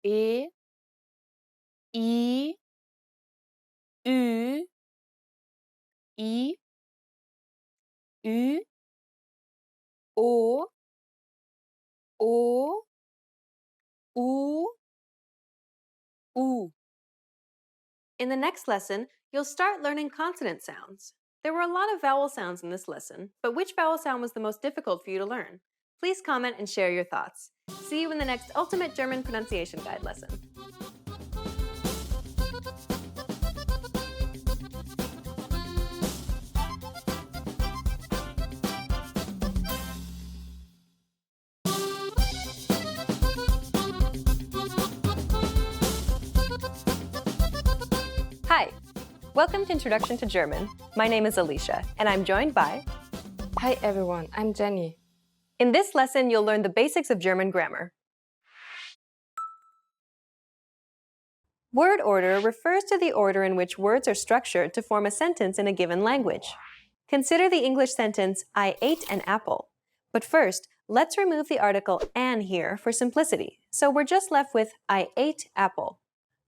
E, I, Ü, I, Ü, O, O, U, U. In the next lesson, you'll start learning consonant sounds. There were a lot of vowel sounds in this lesson, but which vowel sound was the most difficult for you to learn? Please comment and share your thoughts. See you in the next Ultimate German Pronunciation Guide lesson. Hi, welcome to Introduction to German. My name is Alicia, and I'm joined by... Hi everyone, I'm Jenny. In this lesson, you'll learn the basics of German grammar. Word order refers to the order in which words are structured to form a sentence in a given language. Consider the English sentence, I ate an apple. But first, let's remove the article an here for simplicity. So we're just left with I ate apple.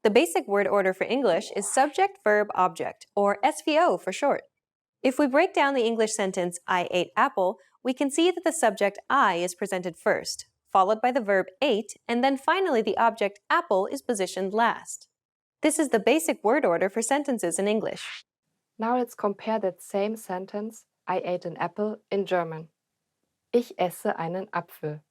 The basic word order for English is subject, verb, object, or SVO for short. If we break down the English sentence, I ate apple, we can see that the subject I is presented first, followed by the verb ate, and then finally the object apple is positioned last. This is the basic word order for sentences in English. Now let's compare that same sentence, I ate an apple, in German. Ich esse einen Apfel.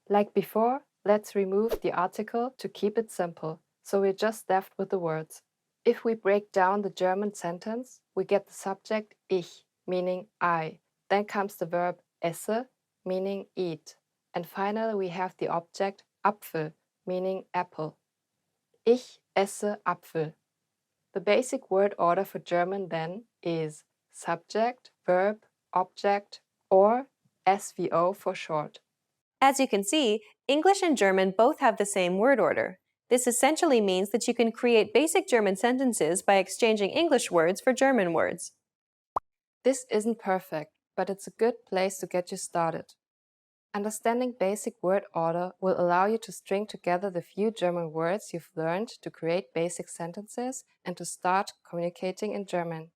Like before, let's remove the article to keep it simple, so we're just left with the words. If we break down the German sentence, we get the subject ich, meaning I. Then comes the verb esse, meaning eat. And finally we have the object Apfel, meaning apple. Ich esse Apfel. The basic word order for German then is subject, verb, object, or SVO for short. As you can see, English and German both have the same word order. This essentially means that you can create basic German sentences by exchanging English words for German words. This isn't perfect, but it's a good place to get you started. Understanding basic word order will allow you to string together the few German words you've learned to create basic sentences and to start communicating in German.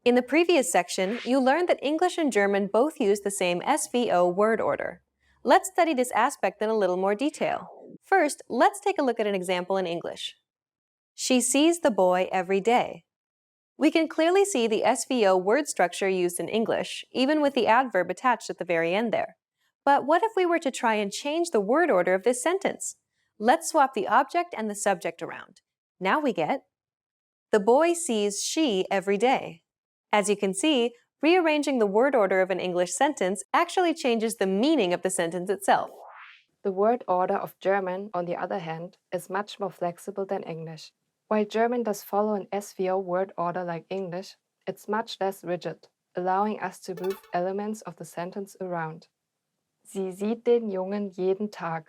In the previous section, you learned that English and German both use the same SVO word order. Let's study this aspect in a little more detail. First, let's take a look at an example in English. She sees the boy every day. We can clearly see the SVO word structure used in English, even with the adverb attached at the very end there. But what if we were to try and change the word order of this sentence? Let's swap the object and the subject around. Now we get, the boy sees she every day. As you can see, rearranging the word order of an English sentence actually changes the meaning of the sentence itself. The word order of German, on the other hand, is much more flexible than English. While German does follow an SVO word order like English, it's much less rigid, allowing us to move elements of the sentence around. Sie sieht den Jungen jeden Tag.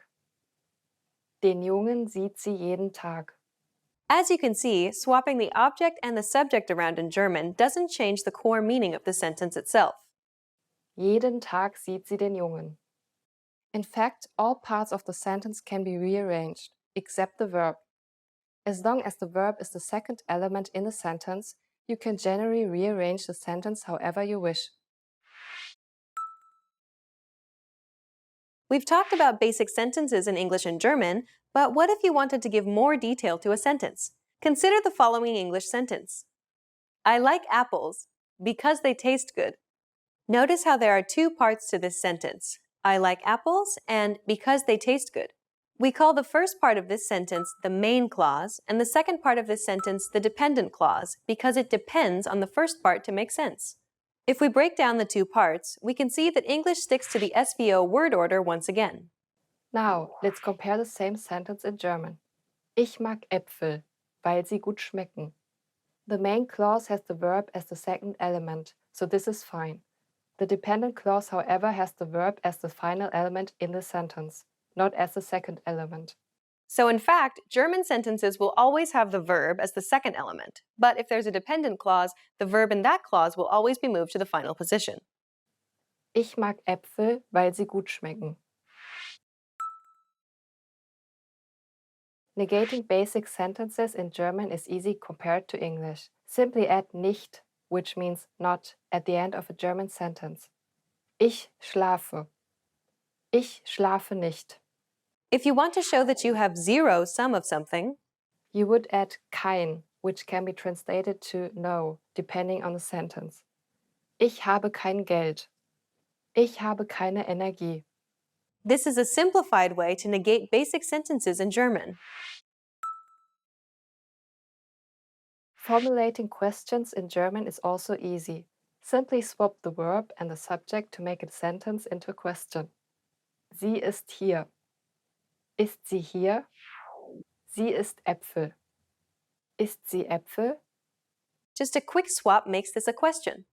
Den Jungen sieht sie jeden Tag. As you can see, swapping the object and the subject around in German doesn't change the core meaning of the sentence itself. Jeden Tag sieht sie den Jungen. In fact, all parts of the sentence can be rearranged, except the verb. As long as the verb is the second element in the sentence, you can generally rearrange the sentence however you wish. We've talked about basic sentences in English and German, but what if you wanted to give more detail to a sentence? Consider the following English sentence. I like apples because they taste good. Notice how there are two parts to this sentence. I like apples and because they taste good. We call the first part of this sentence the main clause and the second part of this sentence the dependent clause because it depends on the first part to make sense. If we break down the two parts, we can see that English sticks to the SVO word order once again. Now, let's compare the same sentence in German. Ich mag Äpfel, weil sie gut schmecken. The main clause has the verb as the second element, so this is fine. The dependent clause, however, has the verb as the final element in the sentence, not as the second element. So in fact, German sentences will always have the verb as the second element, but if there's a dependent clause, the verb in that clause will always be moved to the final position. Ich mag Äpfel, weil sie gut schmecken. Negating basic sentences in German is easy compared to English. Simply add nicht, which means not, at the end of a German sentence. Ich schlafe. Ich schlafe nicht. If you want to show that you have zero some of something, you would add kein, which can be translated to no, depending on the sentence. Ich habe kein Geld. Ich habe keine Energie. This is a simplified way to negate basic sentences in German. Formulating questions in German is also easy. Simply swap the verb and the subject to make a sentence into a question. Sie ist hier. Ist sie hier? Sie isst Äpfel. Isst sie Äpfel? Just a quick swap makes this a question.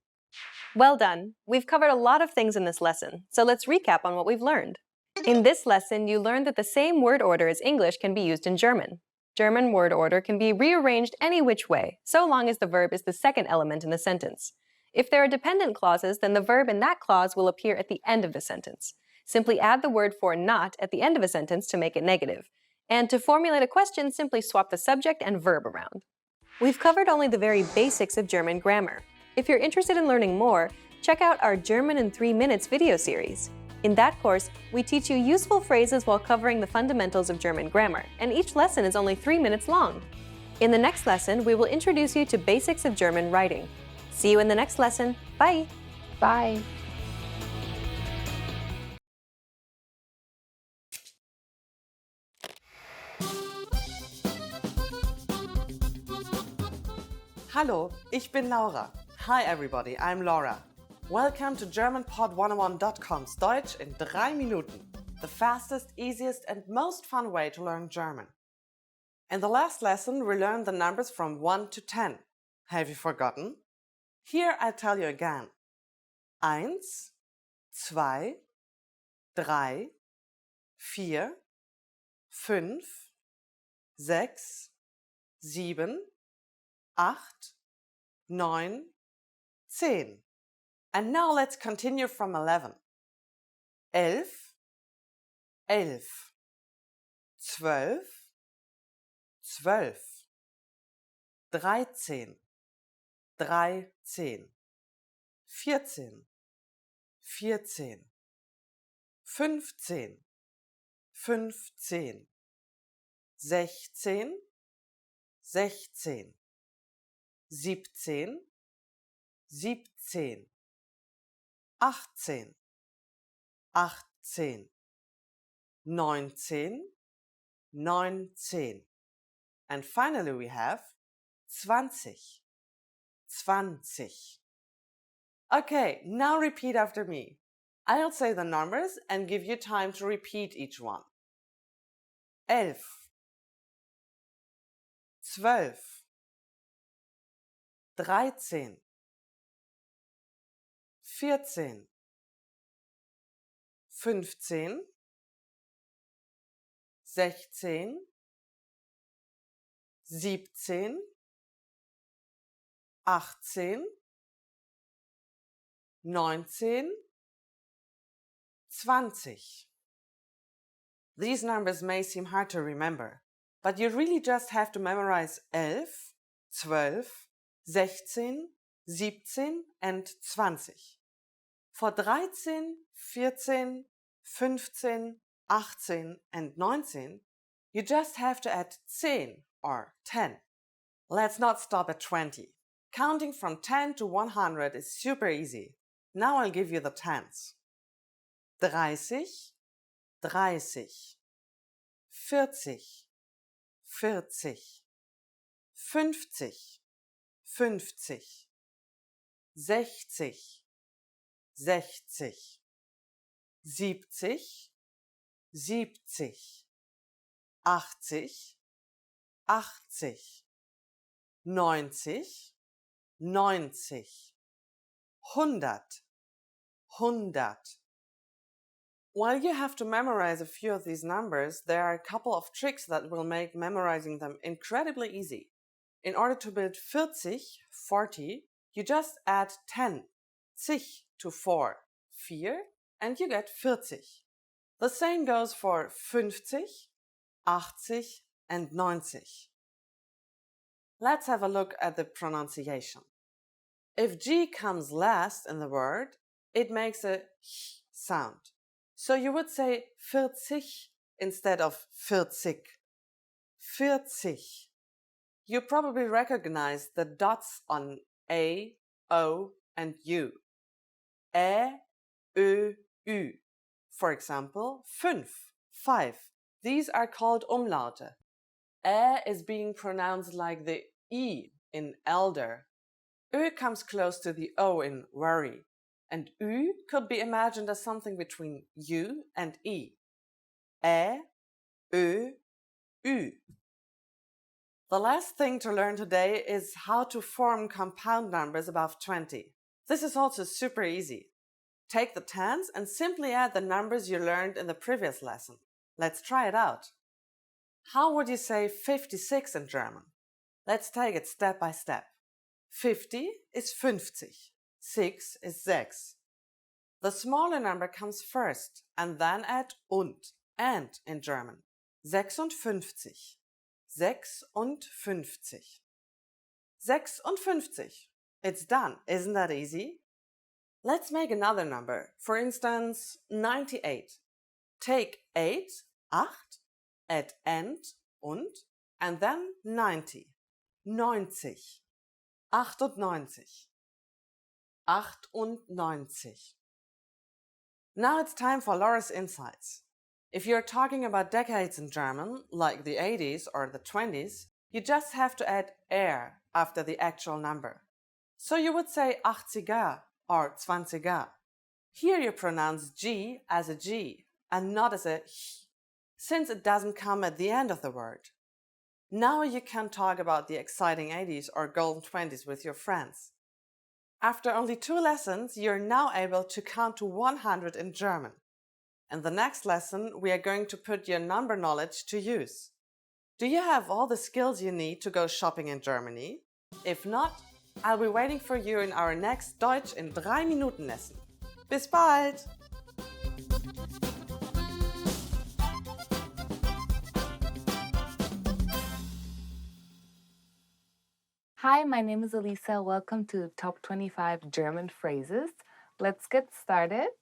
Well done! We've covered a lot of things in this lesson, so let's recap on what we've learned. In this lesson, you learned that the same word order as English can be used in German. German word order can be rearranged any which way, so long as the verb is the second element in the sentence. If there are dependent clauses, then the verb in that clause will appear at the end of the sentence. Simply add the word for not at the end of a sentence to make it negative. And to formulate a question, simply swap the subject and verb around. We've covered only the very basics of German grammar. If you're interested in learning more, check out our German in 3 Minutes video series. In that course, we teach you useful phrases while covering the fundamentals of German grammar, and each lesson is only 3 minutes long. In the next lesson, we will introduce you to basics of German writing. See you in the next lesson. Bye! Bye. Hallo, ich bin Laura. Hi everybody, I'm Laura. Welcome to GermanPod101.com's Deutsch in 3 Minuten, the fastest, easiest and most fun way to learn German. In the last lesson, we learned the numbers from 1 to 10. Have you forgotten? Here I tell you again. 1, 2, 3, 4, 5, 6, 7, 8, 9, 10. And now let's continue from 11. 11, 11, 12, 12, 13, 13, 14, 14, 15, 15, 16, 16, 17, 17, 18, 18, 19, 19. And finally we have 20, 20. Okay, now repeat after me. I'll say the numbers and give you time to repeat each one. 11, 12, 13, 14, 15, 16, 17, 18, 19, 20. These numbers may seem hard to remember, but you really just have to memorize 11, 12, 16, 17 and 20. For 13, 14, 15, 18 and 19, you just have to add 10 or 10. Let's not stop at 20. Counting from 10 to 100 is super easy. Now I'll give you the tens. 30, 30, 40, 40, 50, 50, 60, 60, 70, 70, 80, 80, 90, 90, 100, 100. While you have to memorize a few of these numbers, there are a couple of tricks that will make memorizing them incredibly easy. In order to build 40, 40, you just add 10, 10 to 4, 4, and you get 40. The same goes for 50, 80 and 90. Let's have a look at the pronunciation. If G comes last in the word, it makes a h sound. So you would say 40 instead of 40. 40. You probably recognize the dots on A, O and U. Ä, Ö, Ü. For example, 5, 5. These are called umlaute. Ä is being pronounced like the E in elder. Ö comes close to the O in worry. And Ü could be imagined as something between U and E. Ä, Ö, Ü. The last thing to learn today is how to form compound numbers above 20. This is also super easy. Take the tens and simply add the numbers you learned in the previous lesson. Let's try it out. How would you say 56 in German? Let's take it step by step. 50 is 50. 6 is 6. The smaller number comes first and then add and in German. 56. 56. 56. It's done. Isn't that easy? Let's make another number. For instance, 98. Take 8, add and then 90. 90. 98. 98. Now it's time for Laura's insights. If you're talking about decades in German, like the 80s or the 20s, you just have to add after the actual number. So you would say 80er or 20er. Here you pronounce G as a G and not as a H, since it doesn't come at the end of the word. Now you can talk about the exciting 80s or golden 20s with your friends. After only 2 lessons, you're now able to count to 100 in German. In the next lesson, we are going to put your number knowledge to use. Do you have all the skills you need to go shopping in Germany? If not, I'll be waiting for you in our next Deutsch in 3 Minuten lesson. Bis bald! Hi, my name is Elisa. Welcome to Top 25 German Phrases. Let's get started.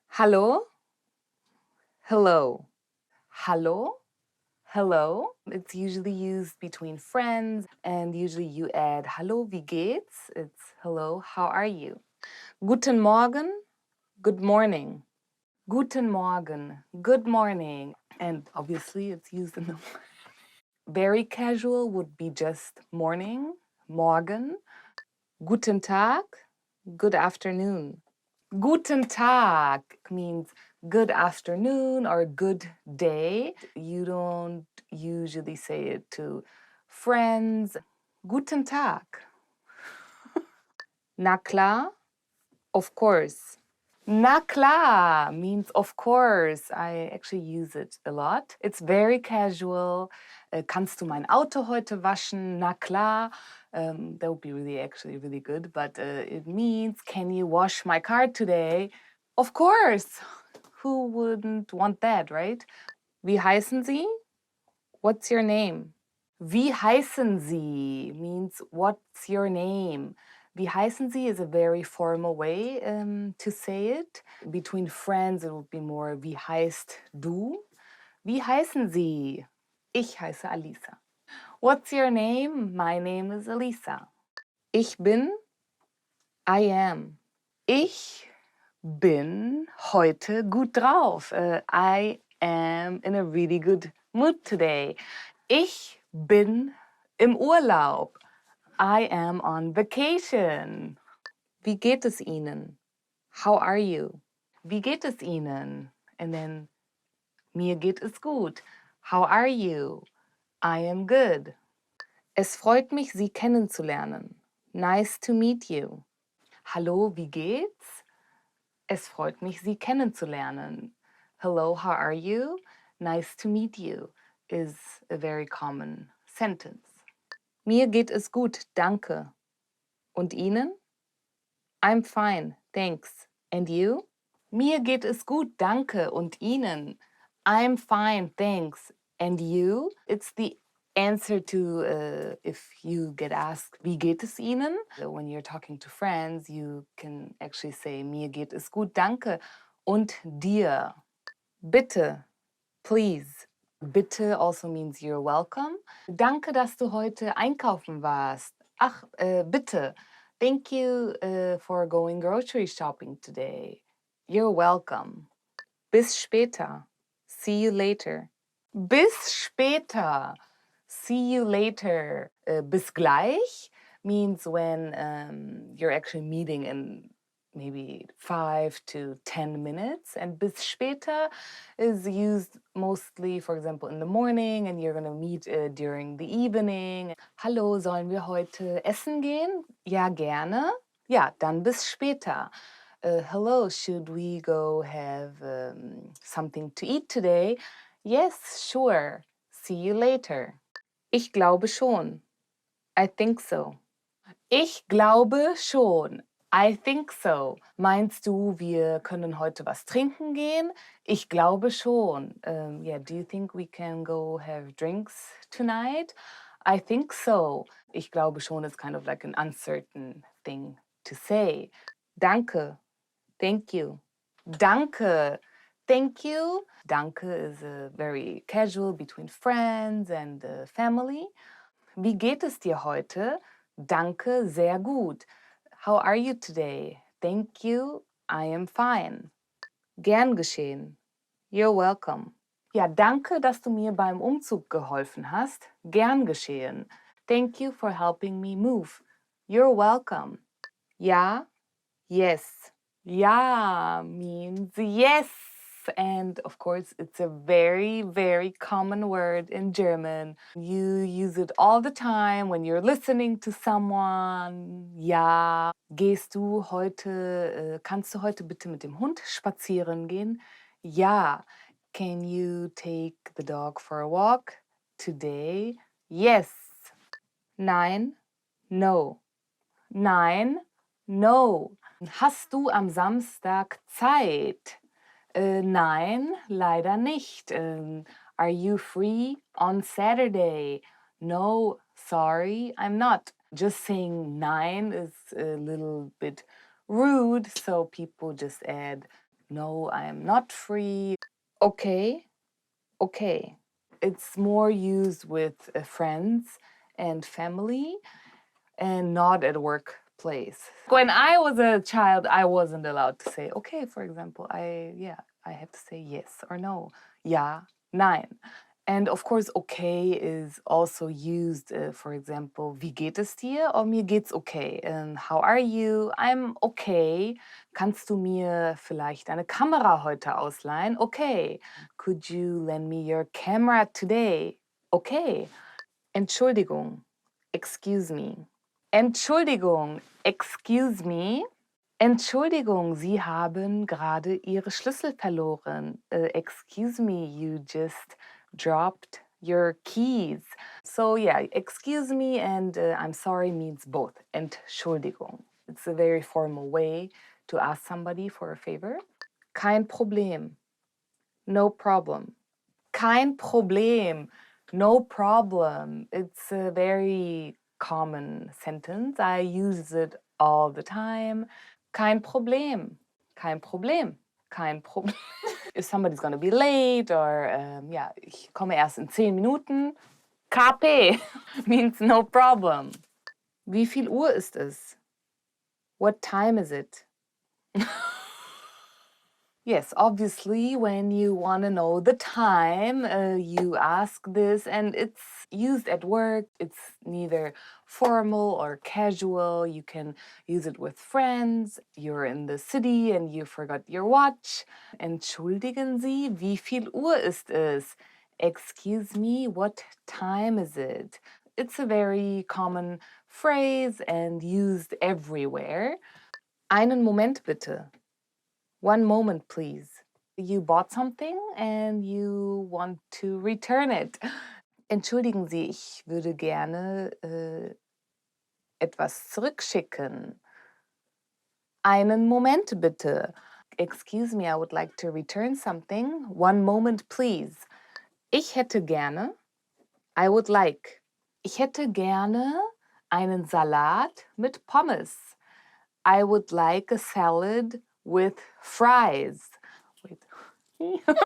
Hallo, hello. Hallo, hello. It's usually used between friends, and usually you add Hallo, wie geht's? It's hello, how are you? Guten Morgen, good morning. Guten Morgen, good morning. And obviously it's used in the very casual would be just morning, morgen. Guten Tag, good afternoon. Guten Tag means good afternoon or good day. You don't usually say it to friends. Guten Tag. Na klar, of course. Na klar means of course. I actually use it a lot. It's very casual. Kannst du mein Auto heute waschen? Na klar. That would be really good. But it means, can you wash my car today? Of course. Who wouldn't want that, right? Wie heißen Sie? What's your name? Wie heißen Sie means what's your name? Wie heißen Sie is a very formal way to say it. Between friends, it would be more wie heißt du? Wie heißen Sie? Ich heiße Alisa. What's your name? My name is Alisa. Ich bin, I am. Ich bin heute gut drauf. I am in a really good mood today. Ich bin im Urlaub. I am on vacation. Wie geht es Ihnen? How are you? Wie geht es Ihnen? And then, mir geht es gut. How are you? I am good. Es freut mich, Sie kennenzulernen. Nice to meet you. Hallo, wie geht's? Es freut mich, Sie kennenzulernen. Hello, how are you? Nice to meet you is a very common sentence. Mir geht es gut, danke. Und Ihnen? I'm fine, thanks. And you? Mir geht es gut, danke. Und Ihnen? I'm fine, thanks. And you? It's the answer to if you get asked, wie geht es Ihnen? When you're talking to friends, you can actually say, mir geht es gut, danke. Und dir? Bitte, please. Bitte also means you're welcome. Danke, dass du heute einkaufen warst. Ach, bitte. Thank you for going grocery shopping today. You're welcome. Bis später. See you later. Bis später. See you later. Bis gleich means when you're actually meeting in maybe 5 to 10 minutes. And bis später is used mostly, for example, in the morning, and you're going to meet during the evening. Hallo, sollen wir heute essen gehen? Ja, gerne. Ja, dann bis später. Hello, should we go have something to eat today? Yes, sure. See you later. Ich glaube schon. I think so. Ich glaube schon. I think so. Meinst du, wir können heute was trinken gehen? Ich glaube schon. Yeah, do you think we can go have drinks tonight? I think so. Ich glaube schon is kind of like an uncertain thing to say. Danke. Thank you. Danke. Thank you. Danke is very casual between friends and family. Wie geht es dir heute? Danke, sehr gut. How are you today? Thank you, I am fine. Gern geschehen. You're welcome. Ja, danke, dass du mir beim Umzug geholfen hast. Gern geschehen. Thank you for helping me move. You're welcome. Ja, yes. Ja means yes. And of course, it's a very, very common word in German. You use it all the time when you're listening to someone. Ja, kannst du heute bitte mit dem Hund spazieren gehen? Ja. Can you take the dog for a walk today? Yes. Nein, no. Nein, no. Hast du am Samstag Zeit? Nein, leider nicht. Are you free on Saturday? No, sorry, I'm not. Just saying nein is a little bit rude, so people just add, no, I'm not free. Okay, okay. It's more used with friends and family and not at workplace. When I was a child, I wasn't allowed to say okay, for example. I had to say yes or no. Ja, nein. And of course, okay is also used, for example, wie geht es dir? Or mir geht's okay. And how are you? I'm okay. Kannst du mir vielleicht eine Kamera heute ausleihen? Okay. Could you lend me your camera today? Okay. Entschuldigung. Excuse me. Entschuldigung, excuse me. Entschuldigung, Sie haben gerade Ihre Schlüssel verloren. Excuse me, you just dropped your keys. So yeah, excuse me and I'm sorry means both. Entschuldigung. It's a very formal way to ask somebody for a favor. Kein Problem. No problem. Kein Problem. No problem. It's a very common sentence. I use it all the time. Kein Problem. Kein Problem. Kein Problem. If somebody's gonna be late or yeah, ich komme erst in 10 Minuten. KP means no problem. Wie viel Uhr ist es? What time is it? Yes, obviously, when you want to know the time, you ask this, and it's used at work. It's neither formal or casual. You can use it with friends. You're in the city and you forgot your watch. Entschuldigen Sie, wie viel Uhr ist es? Excuse me, what time is it? It's a very common phrase and used everywhere. Einen Moment bitte. One moment, please. You bought something and you want to return it. Entschuldigen Sie, ich würde gerne etwas zurückschicken. Einen Moment bitte. Excuse me, I would like to return something. One moment, please. Ich hätte gerne. I would like. Ich hätte gerne einen Salat mit Pommes. I would like a salad with fries. Wait.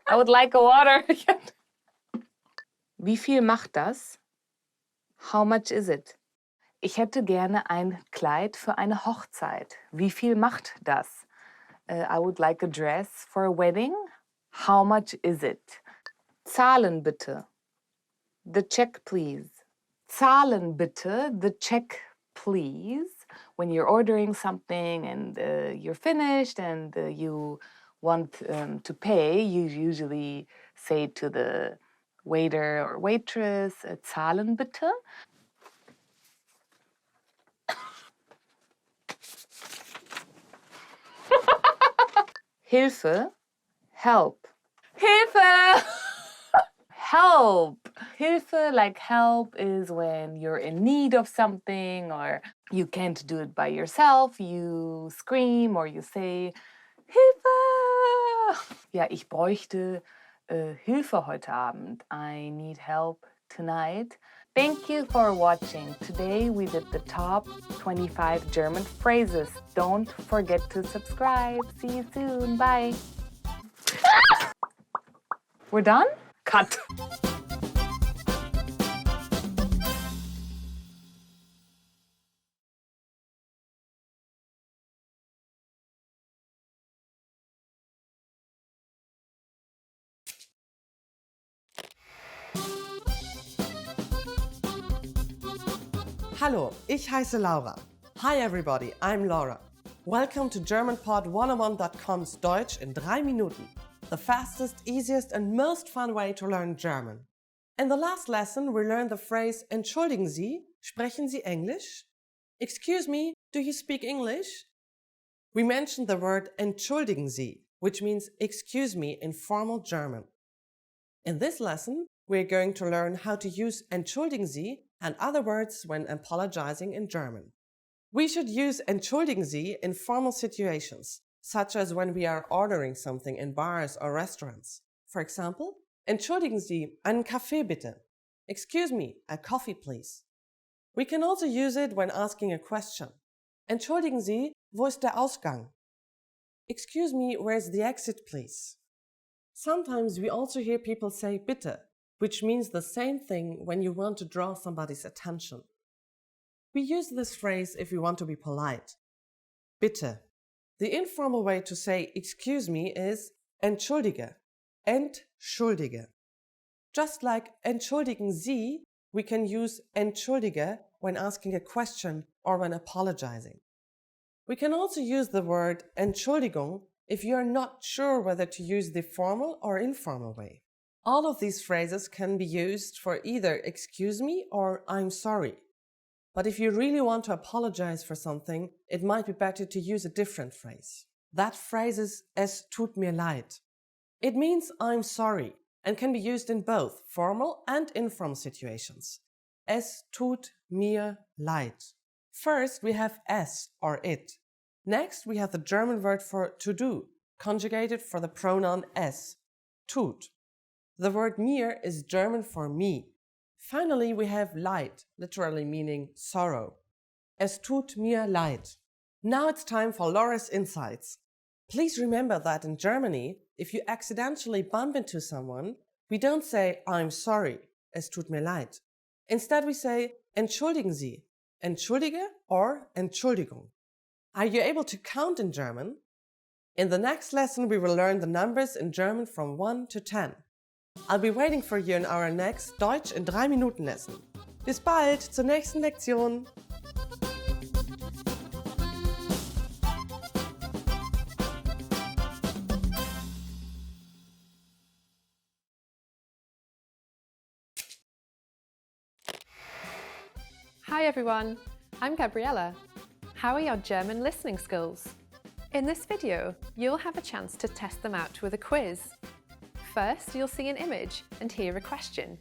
I would like a water. Wie viel macht das? How much is it? Ich hätte gerne ein Kleid für eine Hochzeit. Wie viel macht das? I would like a dress for a wedding. How much is it? Zahlen bitte. The check, please. Zahlen bitte. The check, please. When you're ordering something and you're finished and you want to pay, you usually say to the waiter or waitress, zahlen bitte. Hilfe, help. Hilfe! help. Hilfe, like help, is when you're in need of something or you can't do it by yourself. You scream or you say, Hilfe! Ja, ich bräuchte Hilfe heute Abend. I need help tonight. Thank you for watching. Today we did the top 25 German phrases. Don't forget to subscribe. See you soon. Bye. We're done? Cut. Hallo, ich heiße Laura. Hi everybody, I'm Laura. Welcome to GermanPod101.com's Deutsch in 3 Minuten, the fastest, easiest and most fun way to learn German. In the last lesson we learned the phrase Entschuldigen Sie, sprechen Sie Englisch? Excuse me, do you speak English? We mentioned the word Entschuldigen Sie, which means excuse me in formal German. In this lesson, we're going to learn how to use Entschuldigen Sie and other words when apologizing in German. We should use Entschuldigen Sie in formal situations, such as when we are ordering something in bars or restaurants. For example, Entschuldigen Sie, einen Kaffee bitte. Excuse me, a coffee please. We can also use it when asking a question. Entschuldigen Sie, wo ist der Ausgang? Excuse me, where's the exit please? Sometimes we also hear people say bitte, which means the same thing when you want to draw somebody's attention. We use this phrase if we want to be polite. Bitte. The informal way to say excuse me is entschuldige. Entschuldige. Just like entschuldigen Sie, we can use entschuldige when asking a question or when apologizing. We can also use the word Entschuldigung if you are not sure whether to use the formal or informal way. All of these phrases can be used for either excuse me or I'm sorry. But if you really want to apologize for something, it might be better to use a different phrase. That phrase is Es tut mir leid. It means I'm sorry and can be used in both formal and informal situations. Es tut mir leid. First, we have es or it. Next, we have the German word for to do, conjugated for the pronoun es, tut. The word mir is German for me. Finally, we have leid, literally meaning sorrow. Es tut mir leid. Now it's time for Laura's insights. Please remember that in Germany, if you accidentally bump into someone, we don't say I'm sorry, es tut mir leid. Instead, we say entschuldigen Sie, entschuldige or Entschuldigung. Are you able to count in German? In the next lesson, we will learn the numbers in German from 1 to 10. I'll be waiting for you in our next Deutsch in 3 Minuten lesson. Bis bald zur nächsten Lektion. Hi everyone, I'm Gabriella. How are your German listening skills? In this video, you'll have a chance to test them out with a quiz. First, you'll see an image and hear a question.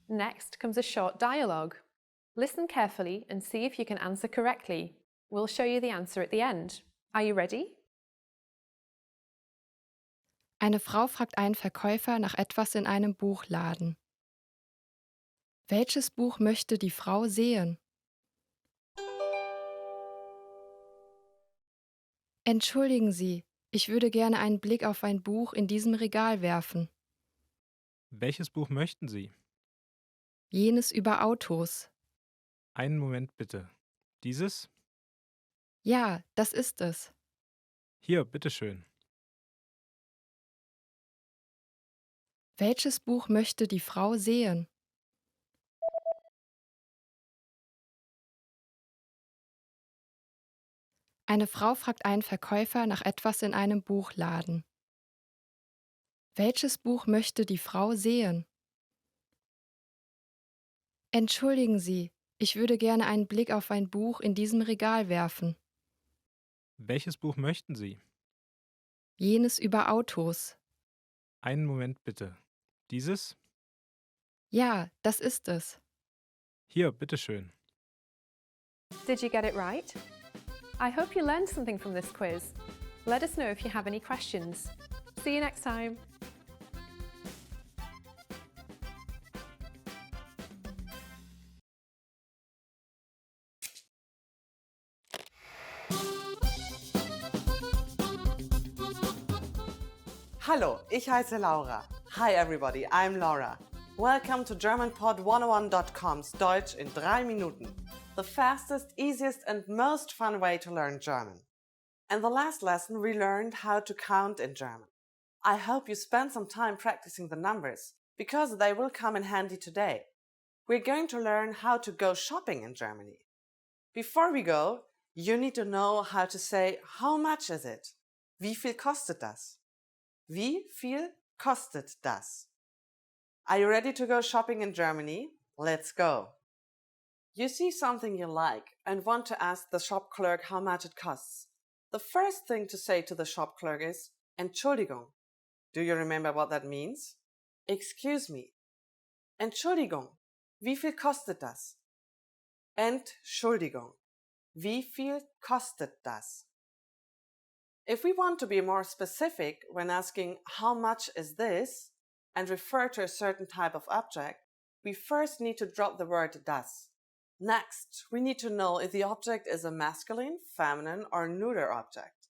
Next comes a short dialogue. Listen carefully and see if you can answer correctly. We'll show you the answer at the end. Are you ready? Eine Frau fragt einen Verkäufer nach etwas in einem Buchladen. Welches Buch möchte die Frau sehen? Entschuldigen Sie, ich würde gerne einen Blick auf ein Buch in diesem Regal werfen. Welches Buch möchten Sie? Jenes über Autos. Einen Moment bitte. Dieses? Ja, das ist es. Hier, bitteschön. Welches Buch möchte die Frau sehen? Eine Frau fragt einen Verkäufer nach etwas in einem Buchladen. Welches Buch möchte die Frau sehen? Entschuldigen Sie, ich würde gerne einen Blick auf ein Buch in diesem Regal werfen. Welches Buch möchten Sie? Jenes über Autos. Einen Moment bitte. Dieses? Ja, das ist es. Hier, bitteschön. Did you get it right? I hope you learned something from this quiz. Let us know if you have any questions. See you next time. Hallo, ich heiße Laura. Hi everybody, I'm Laura. Welcome to GermanPod101.com's Deutsch in 3 Minuten. The fastest, easiest and most fun way to learn German. In the last lesson we learned how to count in German. I hope you spend some time practicing the numbers, because they will come in handy today. We're going to learn how to go shopping in Germany. Before we go, you need to know how to say how much is it? Wie viel kostet das? Wie viel kostet das? Are you ready to go shopping in Germany? Let's go! You see something you like and want to ask the shop clerk how much it costs. The first thing to say to the shop clerk is Entschuldigung. Do you remember what that means? Excuse me. Entschuldigung. Wie viel kostet das? Entschuldigung. Wie viel kostet das? If we want to be more specific when asking how much is this and refer to a certain type of object, we first need to drop the word das. Next, we need to know if the object is a masculine, feminine or neuter object.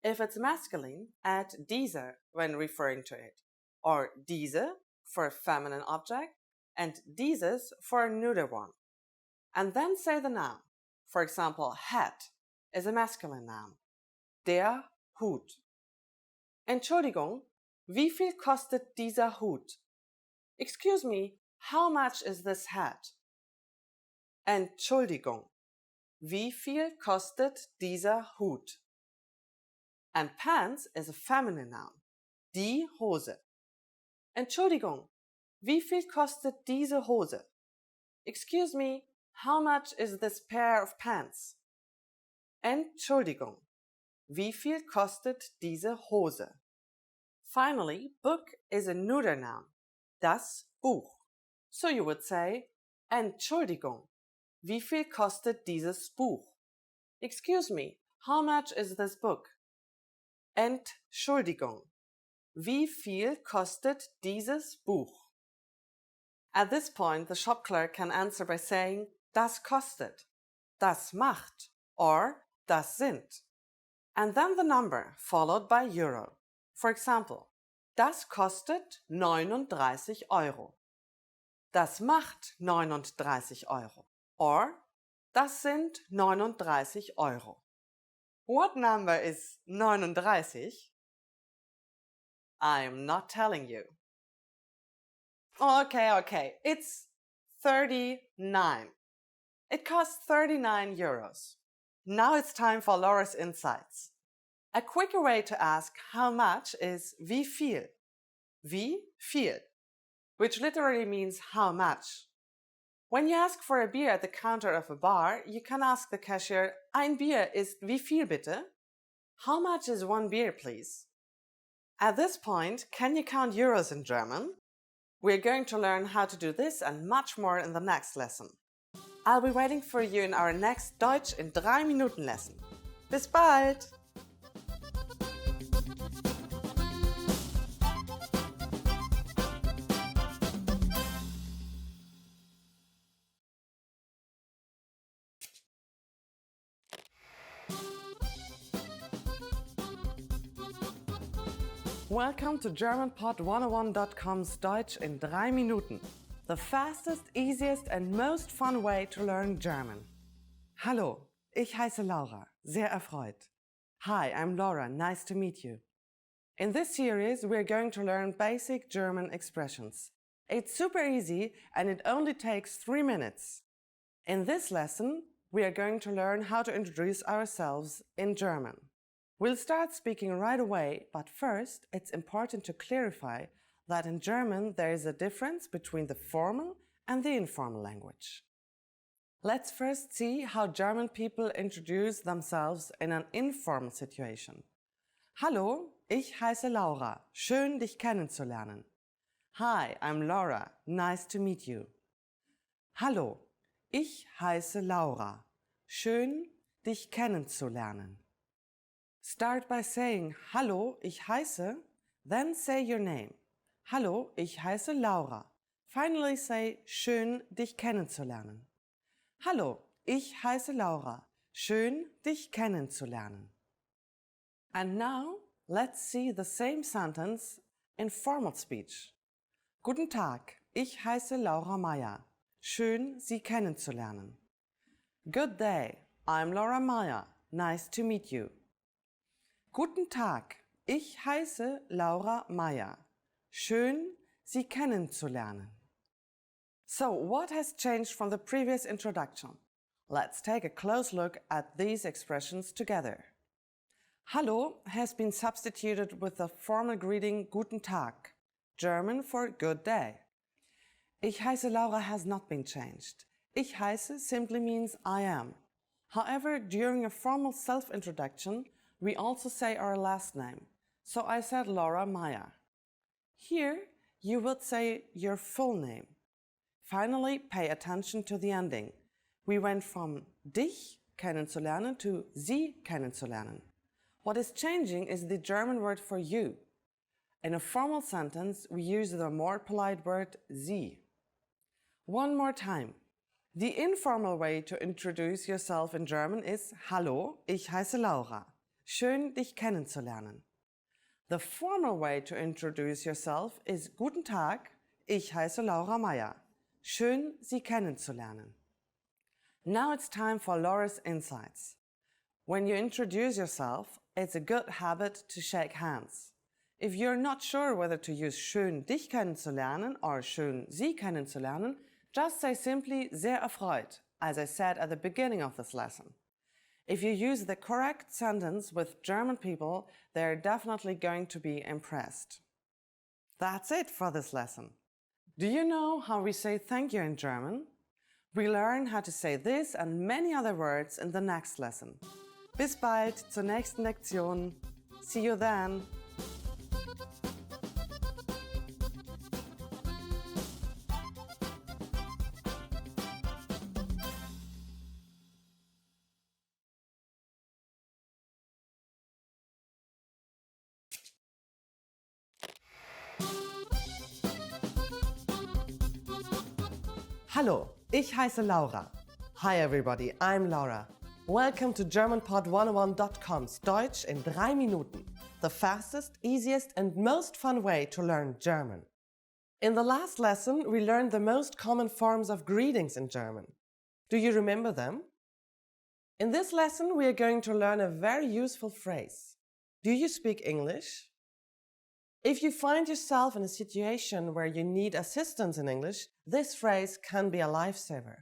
If it's masculine, add diese when referring to it, or diese for a feminine object and dieses for a neuter one. And then say the noun. For example, hat is a masculine noun. Der Hut. Entschuldigung, wie viel kostet dieser Hut? Excuse me, how much is this hat? Entschuldigung, wie viel kostet dieser Hut? And pants is a feminine noun. Die Hose. Entschuldigung, wie viel kostet diese Hose? Excuse me, how much is this pair of pants? Entschuldigung, wie viel kostet diese Hose? Finally, book is a neuter noun. Das Buch. So you would say, Entschuldigung, wie viel kostet dieses Buch? Excuse me, how much is this book? Entschuldigung, wie viel kostet dieses Buch? At this point, the shop clerk can answer by saying, das kostet, das macht, or das sind. And then the number, followed by euro. For example, das kostet 39 Euro. Das macht 39 Euro. Or, das sind 39 Euro. What number is 39? I'm not telling you. Okay, it's 39. It costs 39 euros. Now it's time for Laura's insights. A quicker way to ask how much is wie viel. Wie viel, which literally means how much. When you ask for a beer at the counter of a bar, you can ask the cashier, ein Bier ist wie viel bitte? How much is one beer, please? At this point, can you count euros in German? We're going to learn how to do this and much more in the next lesson. I'll be waiting for you in our next Deutsch in 3 Minuten lesson. Bis bald! Welcome to GermanPod101.com's Deutsch in 3 Minuten. The fastest, easiest and most fun way to learn German. Hallo, ich heiße Laura. Sehr erfreut. Hi, I'm Laura. Nice to meet you. In this series, we're going to learn basic German expressions. It's super easy and it only takes 3 minutes. In this lesson, we are going to learn how to introduce ourselves in German. We'll start speaking right away, but first, it's important to clarify that in German there is a difference between the formal and the informal language. Let's first see how German people introduce themselves in an informal situation. Hallo, ich heiße Laura. Schön, dich kennenzulernen. Hi, I'm Laura. Nice to meet you. Hallo, ich heiße Laura. Schön, dich kennenzulernen. Start by saying Hallo, ich heiße, then say your name. Hallo, ich heiße Laura. Finally say Schön, dich kennenzulernen. Hallo, ich heiße Laura. Schön, dich kennenzulernen. And now, let's see the same sentence in formal speech. Guten Tag, ich heiße Laura Meyer. Schön, Sie kennenzulernen. Good day, I'm Laura Meyer. Nice to meet you. Guten Tag, ich heiße Laura Meyer. Schön, Sie kennenzulernen. So, what has changed from the previous introduction? Let's take a close look at these expressions together. Hallo has been substituted with the formal greeting Guten Tag, German for good day. Ich heiße Laura has not been changed. Ich heiße simply means I am. However, during a formal self-introduction, we also say our last name. So I said Laura Meyer. Here, you would say your full name. Finally, pay attention to the ending. We went from dich kennenzulernen to Sie kennenzulernen. What is changing is the German word for you. In a formal sentence, we use the more polite word Sie. One more time. The informal way to introduce yourself in German is Hallo, ich heiße Laura. Schön, dich kennenzulernen. The formal way to introduce yourself is Guten Tag, ich heiße Laura Meyer. Schön, Sie kennenzulernen. Now it's time for Laura's insights. When you introduce yourself, it's a good habit to shake hands. If you're not sure whether to use schön dich kennenzulernen or schön Sie kennenzulernen, just say simply sehr erfreut, as I said at the beginning of this lesson. If you use the correct sentence with German people, they're definitely going to be impressed. That's it for this lesson. Do you know how we say thank you in German? We learn how to say this and many other words in the next lesson. Bis bald zur nächsten Lektion. See you then. Hallo, ich heiße Laura. Hi everybody, I'm Laura. Welcome to GermanPod101.com's Deutsch in 3 Minuten, the fastest, easiest and most fun way to learn German. In the last lesson, we learned the most common forms of greetings in German. Do you remember them? In this lesson, we are going to learn a very useful phrase. Do you speak English? If you find yourself in a situation where you need assistance in English, this phrase can be a lifesaver.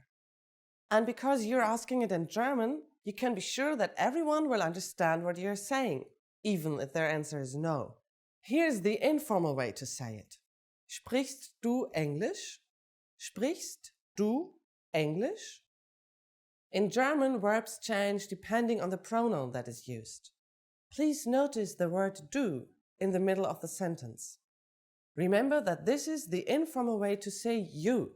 And because you're asking it in German, you can be sure that everyone will understand what you're saying, even if their answer is no. Here's the informal way to say it. Sprichst du Englisch? Sprichst du Englisch? In German, verbs change depending on the pronoun that is used. Please notice the word du in the middle of the sentence. Remember that this is the informal way to say you.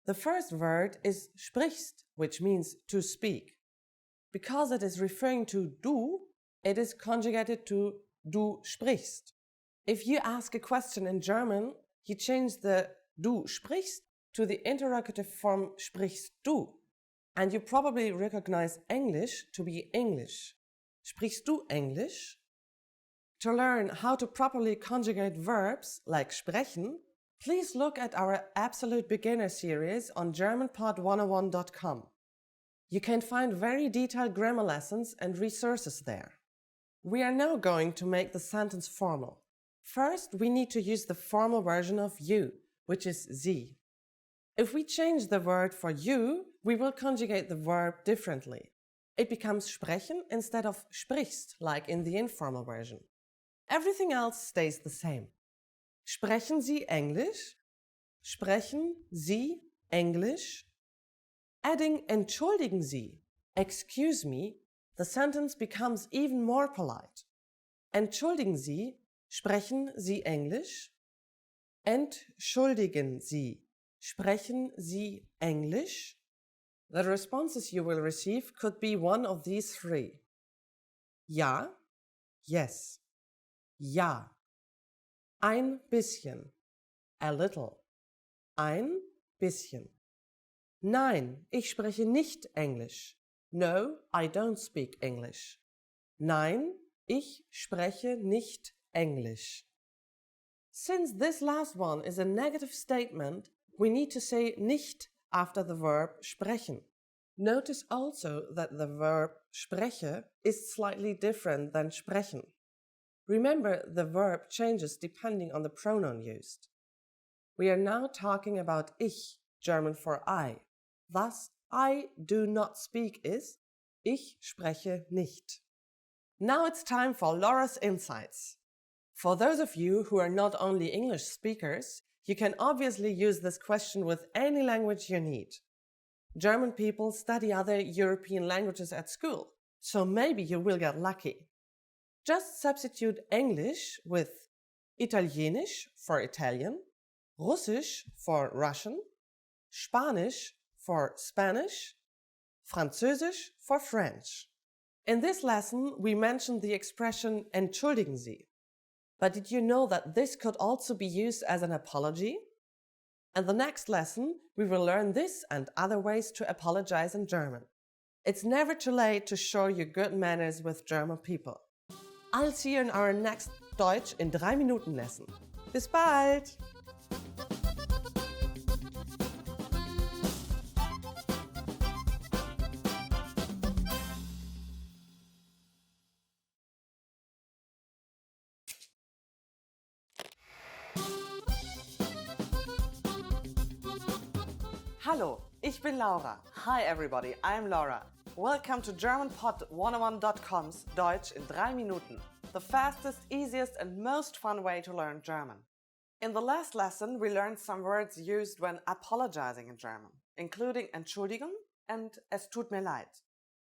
The first word is sprichst, which means to speak. Because it is referring to du, it is conjugated to du sprichst. If you ask a question in German, you change the du sprichst to the interrogative form sprichst du. And you probably recognize English to be English. Sprichst du Englisch? To learn how to properly conjugate verbs like sprechen, please look at our Absolute Beginner series on GermanPod101.com. You can find very detailed grammar lessons and resources there. We are now going to make the sentence formal. First, we need to use the formal version of you, which is Sie. If we change the word for you, we will conjugate the verb differently. It becomes sprechen instead of sprichst, like in the informal version. Everything else stays the same. Sprechen Sie Englisch? Sprechen Sie Englisch? Adding entschuldigen Sie, excuse me, the sentence becomes even more polite. Entschuldigen Sie, sprechen Sie Englisch? Entschuldigen Sie, sprechen Sie Englisch? The responses you will receive could be one of these three. Ja, yes. Ja. Ein bisschen, a little. Ein bisschen. Nein, ich spreche nicht Englisch. No, I don't speak English. Nein, ich spreche nicht Englisch. Since this last one is a negative statement, we need to say nicht after the verb sprechen. Notice also that the verb spreche is slightly different than sprechen. Remember, the verb changes depending on the pronoun used. We are now talking about ich, German for I. Thus, I do not speak is ich spreche nicht. Now it's time for Laura's insights. For those of you who are not only English speakers, you can obviously use this question with any language you need. German people study other European languages at school, so maybe you will get lucky. Just substitute English with Italienisch for Italian, Russisch for Russian, Spanish for Spanish, Französisch for French. In this lesson, we mentioned the expression Entschuldigen Sie. But did you know that this could also be used as an apology? In the next lesson, we will learn this and other ways to apologize in German. It's never too late to show your good manners with German people. I'll see you in our next Deutsch in 3 Minuten Lesson. Bis bald! Hallo, ich bin Laura. Hi everybody, I'm Laura. Welcome to GermanPod101.com's Deutsch in 3 Minuten, the fastest, easiest and most fun way to learn German. In the last lesson, we learned some words used when apologizing in German, including Entschuldigung and Es tut mir leid.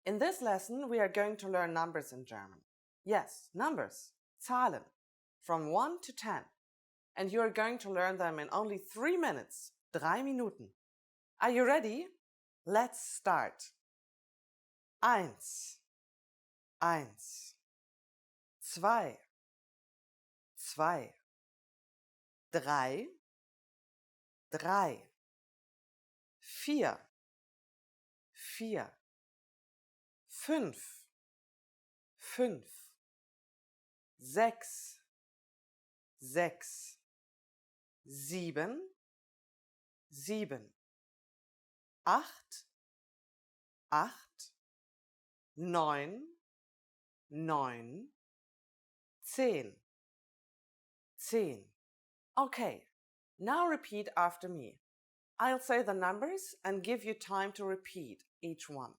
In this lesson, we are going to learn numbers in German. Yes, numbers, Zahlen, from 1 to 10. And you are going to learn them in only 3 minutes, 3 Minuten. Are you ready? Let's start. 1, 1, 2, 2, 3, 3, 4, 4, 5, 5, 6, 6, 7, 7, 8, 8, 9, 9, 10, 10. Okay, now repeat after me. I'll say the numbers and give you time to repeat each one.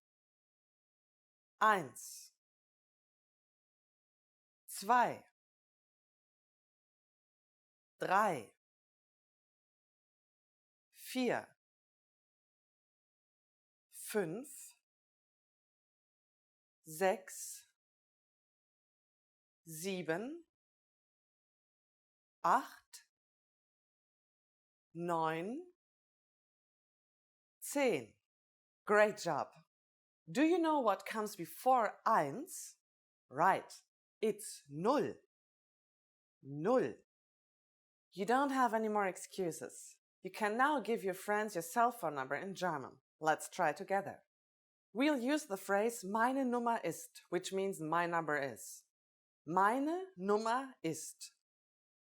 1, 2, 3, 4, 5, 6, 7, 8, 9, 10. Great job. Do you know what comes before 1? Right, it's null. Null. You don't have any more excuses. You can now give your friends your cell phone number in German. Let's try together. We'll use the phrase meine Nummer ist, which means my number is. Meine Nummer ist.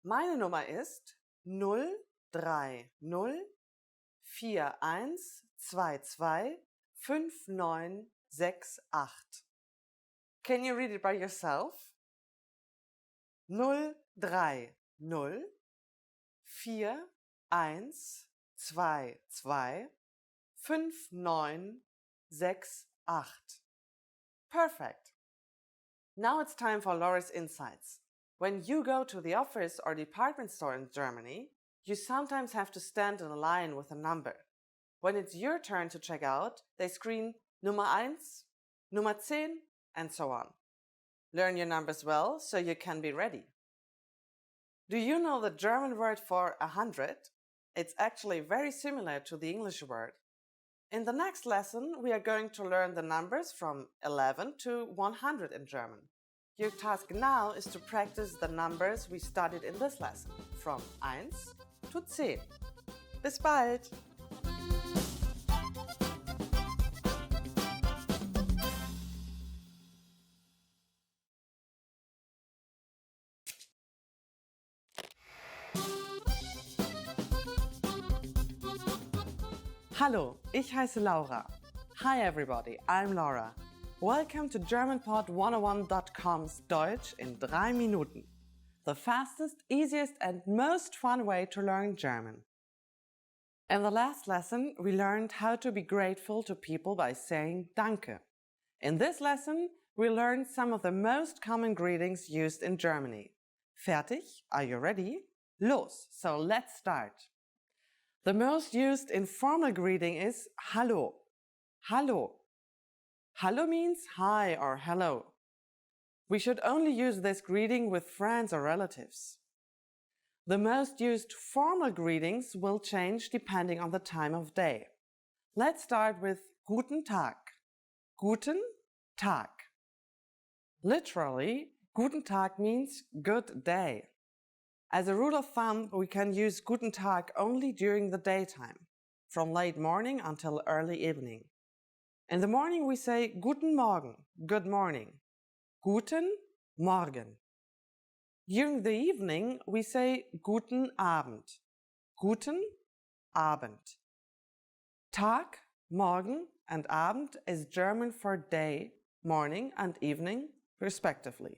Meine Nummer ist 030 4122 5968. Can you read it by yourself? 030 4122 5968. Perfect. Now it's time for Laura's insights. When you go to the office or department store in Germany, you sometimes have to stand in a line with a number. When it's your turn to check out, they scream Nummer 1, Nummer 10, and so on. Learn your numbers well so you can be ready. Do you know the German word for 100? It's actually very similar to the English word. In the next lesson, we are going to learn the numbers from 11 to 100 in German. Your task now is to practice the numbers we studied in this lesson, from 1 to 10. Bis bald! Hallo, ich heiße Laura. Hi everybody, I'm Laura. Welcome to GermanPod101.com's Deutsch in 3 Minuten. The fastest, easiest and most fun way to learn German. In the last lesson, we learned how to be grateful to people by saying Danke. In this lesson, we learned some of the most common greetings used in Germany. Fertig? Are you ready? Los! So let's start. The most used informal greeting is Hallo. Hallo. Hallo means hi or hello. We should only use this greeting with friends or relatives. The most used formal greetings will change depending on the time of day. Let's start with Guten Tag. Guten Tag. Literally, Guten Tag means good day. As a rule of thumb, we can use Guten Tag only during the daytime, from late morning until early evening. In the morning we say Guten Morgen, good morning. Guten Morgen. During the evening we say Guten Abend. Guten Abend. Tag, Morgen and Abend is German for day, morning and evening, respectively.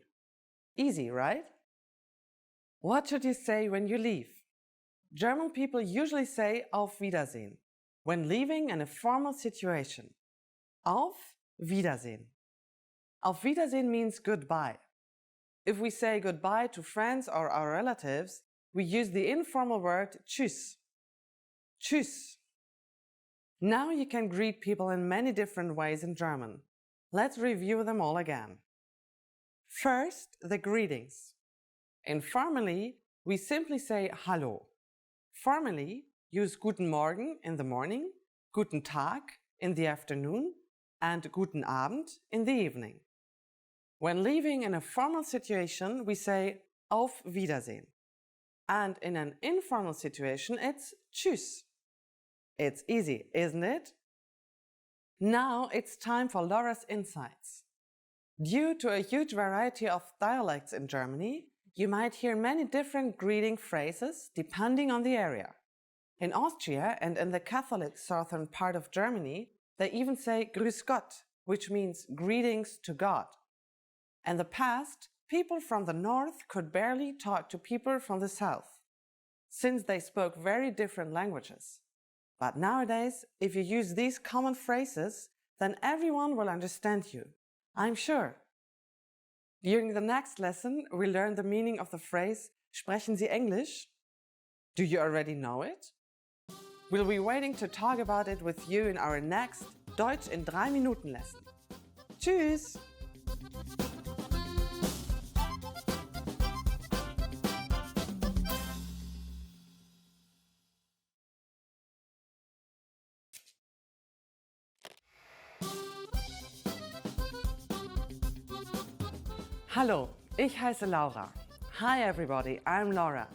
Easy, right? What should you say when you leave? German people usually say Auf Wiedersehen when leaving in a formal situation. Auf Wiedersehen. Auf Wiedersehen means goodbye. If we say goodbye to friends or our relatives, we use the informal word Tschüss. Tschüss. Now you can greet people in many different ways in German. Let's review them all again. First, the greetings. Informally, we simply say Hallo. Formally, use Guten Morgen in the morning, Guten Tag in the afternoon, and Guten Abend in the evening. When leaving in a formal situation, we say Auf Wiedersehen. And in an informal situation, it's Tschüss. It's easy, isn't it? Now it's time for Laura's insights. Due to a huge variety of dialects in Germany, you might hear many different greeting phrases depending on the area. In Austria and in the Catholic southern part of Germany, they even say Grüß Gott, which means greetings to God. In the past, people from the north could barely talk to people from the south, since they spoke very different languages. But nowadays, if you use these common phrases, then everyone will understand you. I'm sure. During the next lesson, we learn the meaning of the phrase Sprechen Sie Englisch? Do you already know it? We'll be waiting to talk about it with you in our next Deutsch in 3 Minuten lesson. Tschüss! Hallo, ich heiße Laura. Hi everybody, I'm Laura.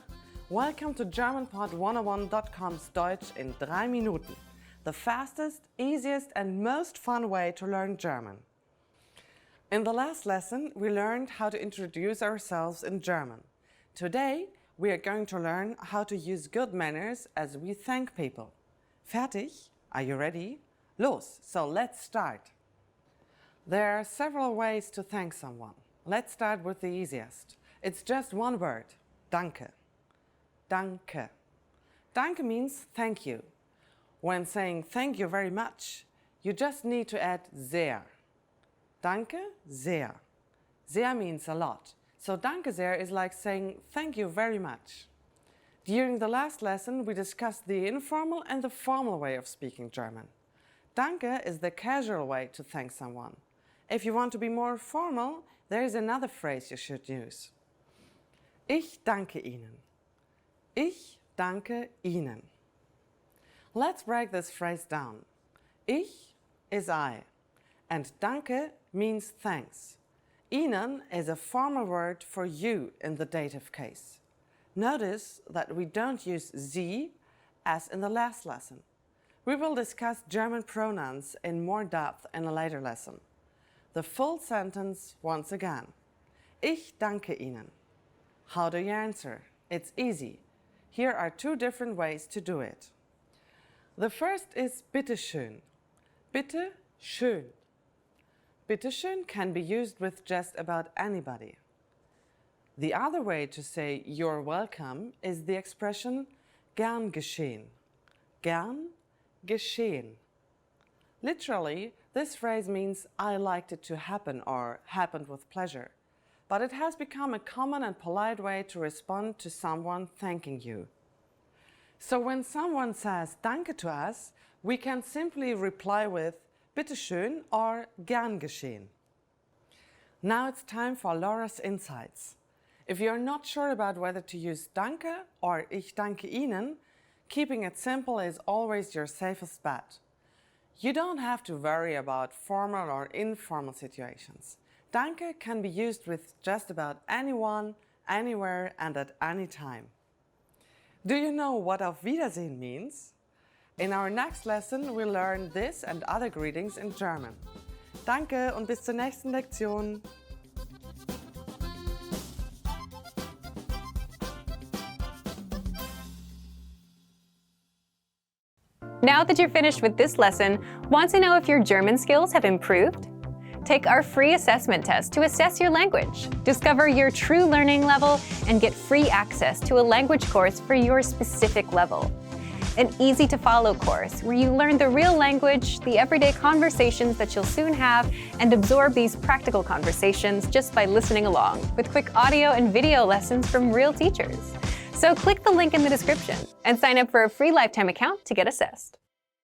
Welcome to GermanPod101.com's Deutsch in 3 Minuten, the fastest, easiest and most fun way to learn German. In the last lesson, we learned how to introduce ourselves in German. Today, we are going to learn how to use good manners as we thank people. Fertig? Are you ready? Los, so let's start. There are several ways to thank someone. Let's start with the easiest. It's just one word. Danke. Danke. Danke means thank you. When saying thank you very much, you just need to add sehr. Danke sehr. Sehr means a lot. So danke sehr is like saying thank you very much. During the last lesson, we discussed the informal and the formal way of speaking German. Danke is the casual way to thank someone. If you want to be more formal, there is another phrase you should use. Ich danke Ihnen. Ich danke Ihnen. Let's break this phrase down. Ich is I, and danke means thanks. Ihnen is a formal word for you in the dative case. Notice that we don't use Sie as in the last lesson. We will discuss German pronouns in more depth in a later lesson. The full sentence once again. Ich danke Ihnen. How do you answer? It's easy. Here are two different ways to do it. The first is bitte schön. Bitte schön. Bitte schön can be used with just about anybody. The other way to say you're welcome is the expression gern geschehen. Gern geschehen. Literally, this phrase means I liked it to happen or happened with pleasure. But it has become a common and polite way to respond to someone thanking you. So when someone says danke to us, we can simply reply with bitte schön or gern geschehen. Now it's time for Laura's insights. If you're not sure about whether to use danke or ich danke Ihnen, keeping it simple is always your safest bet. You don't have to worry about formal or informal situations. Danke can be used with just about anyone, anywhere, and at any time. Do you know what Auf Wiedersehen means? In our next lesson, we'll learn this and other greetings in German. Danke und bis zur nächsten Lektion. Now that you're finished with this lesson, want to know if your German skills have improved? Take our free assessment test to assess your language, discover your true learning level, and get free access to a language course for your specific level. An easy-to-follow course where you learn the real language, the everyday conversations that you'll soon have, and absorb these practical conversations just by listening along, with quick audio and video lessons from real teachers. So click the link in the description and sign up for a free lifetime account to get assessed.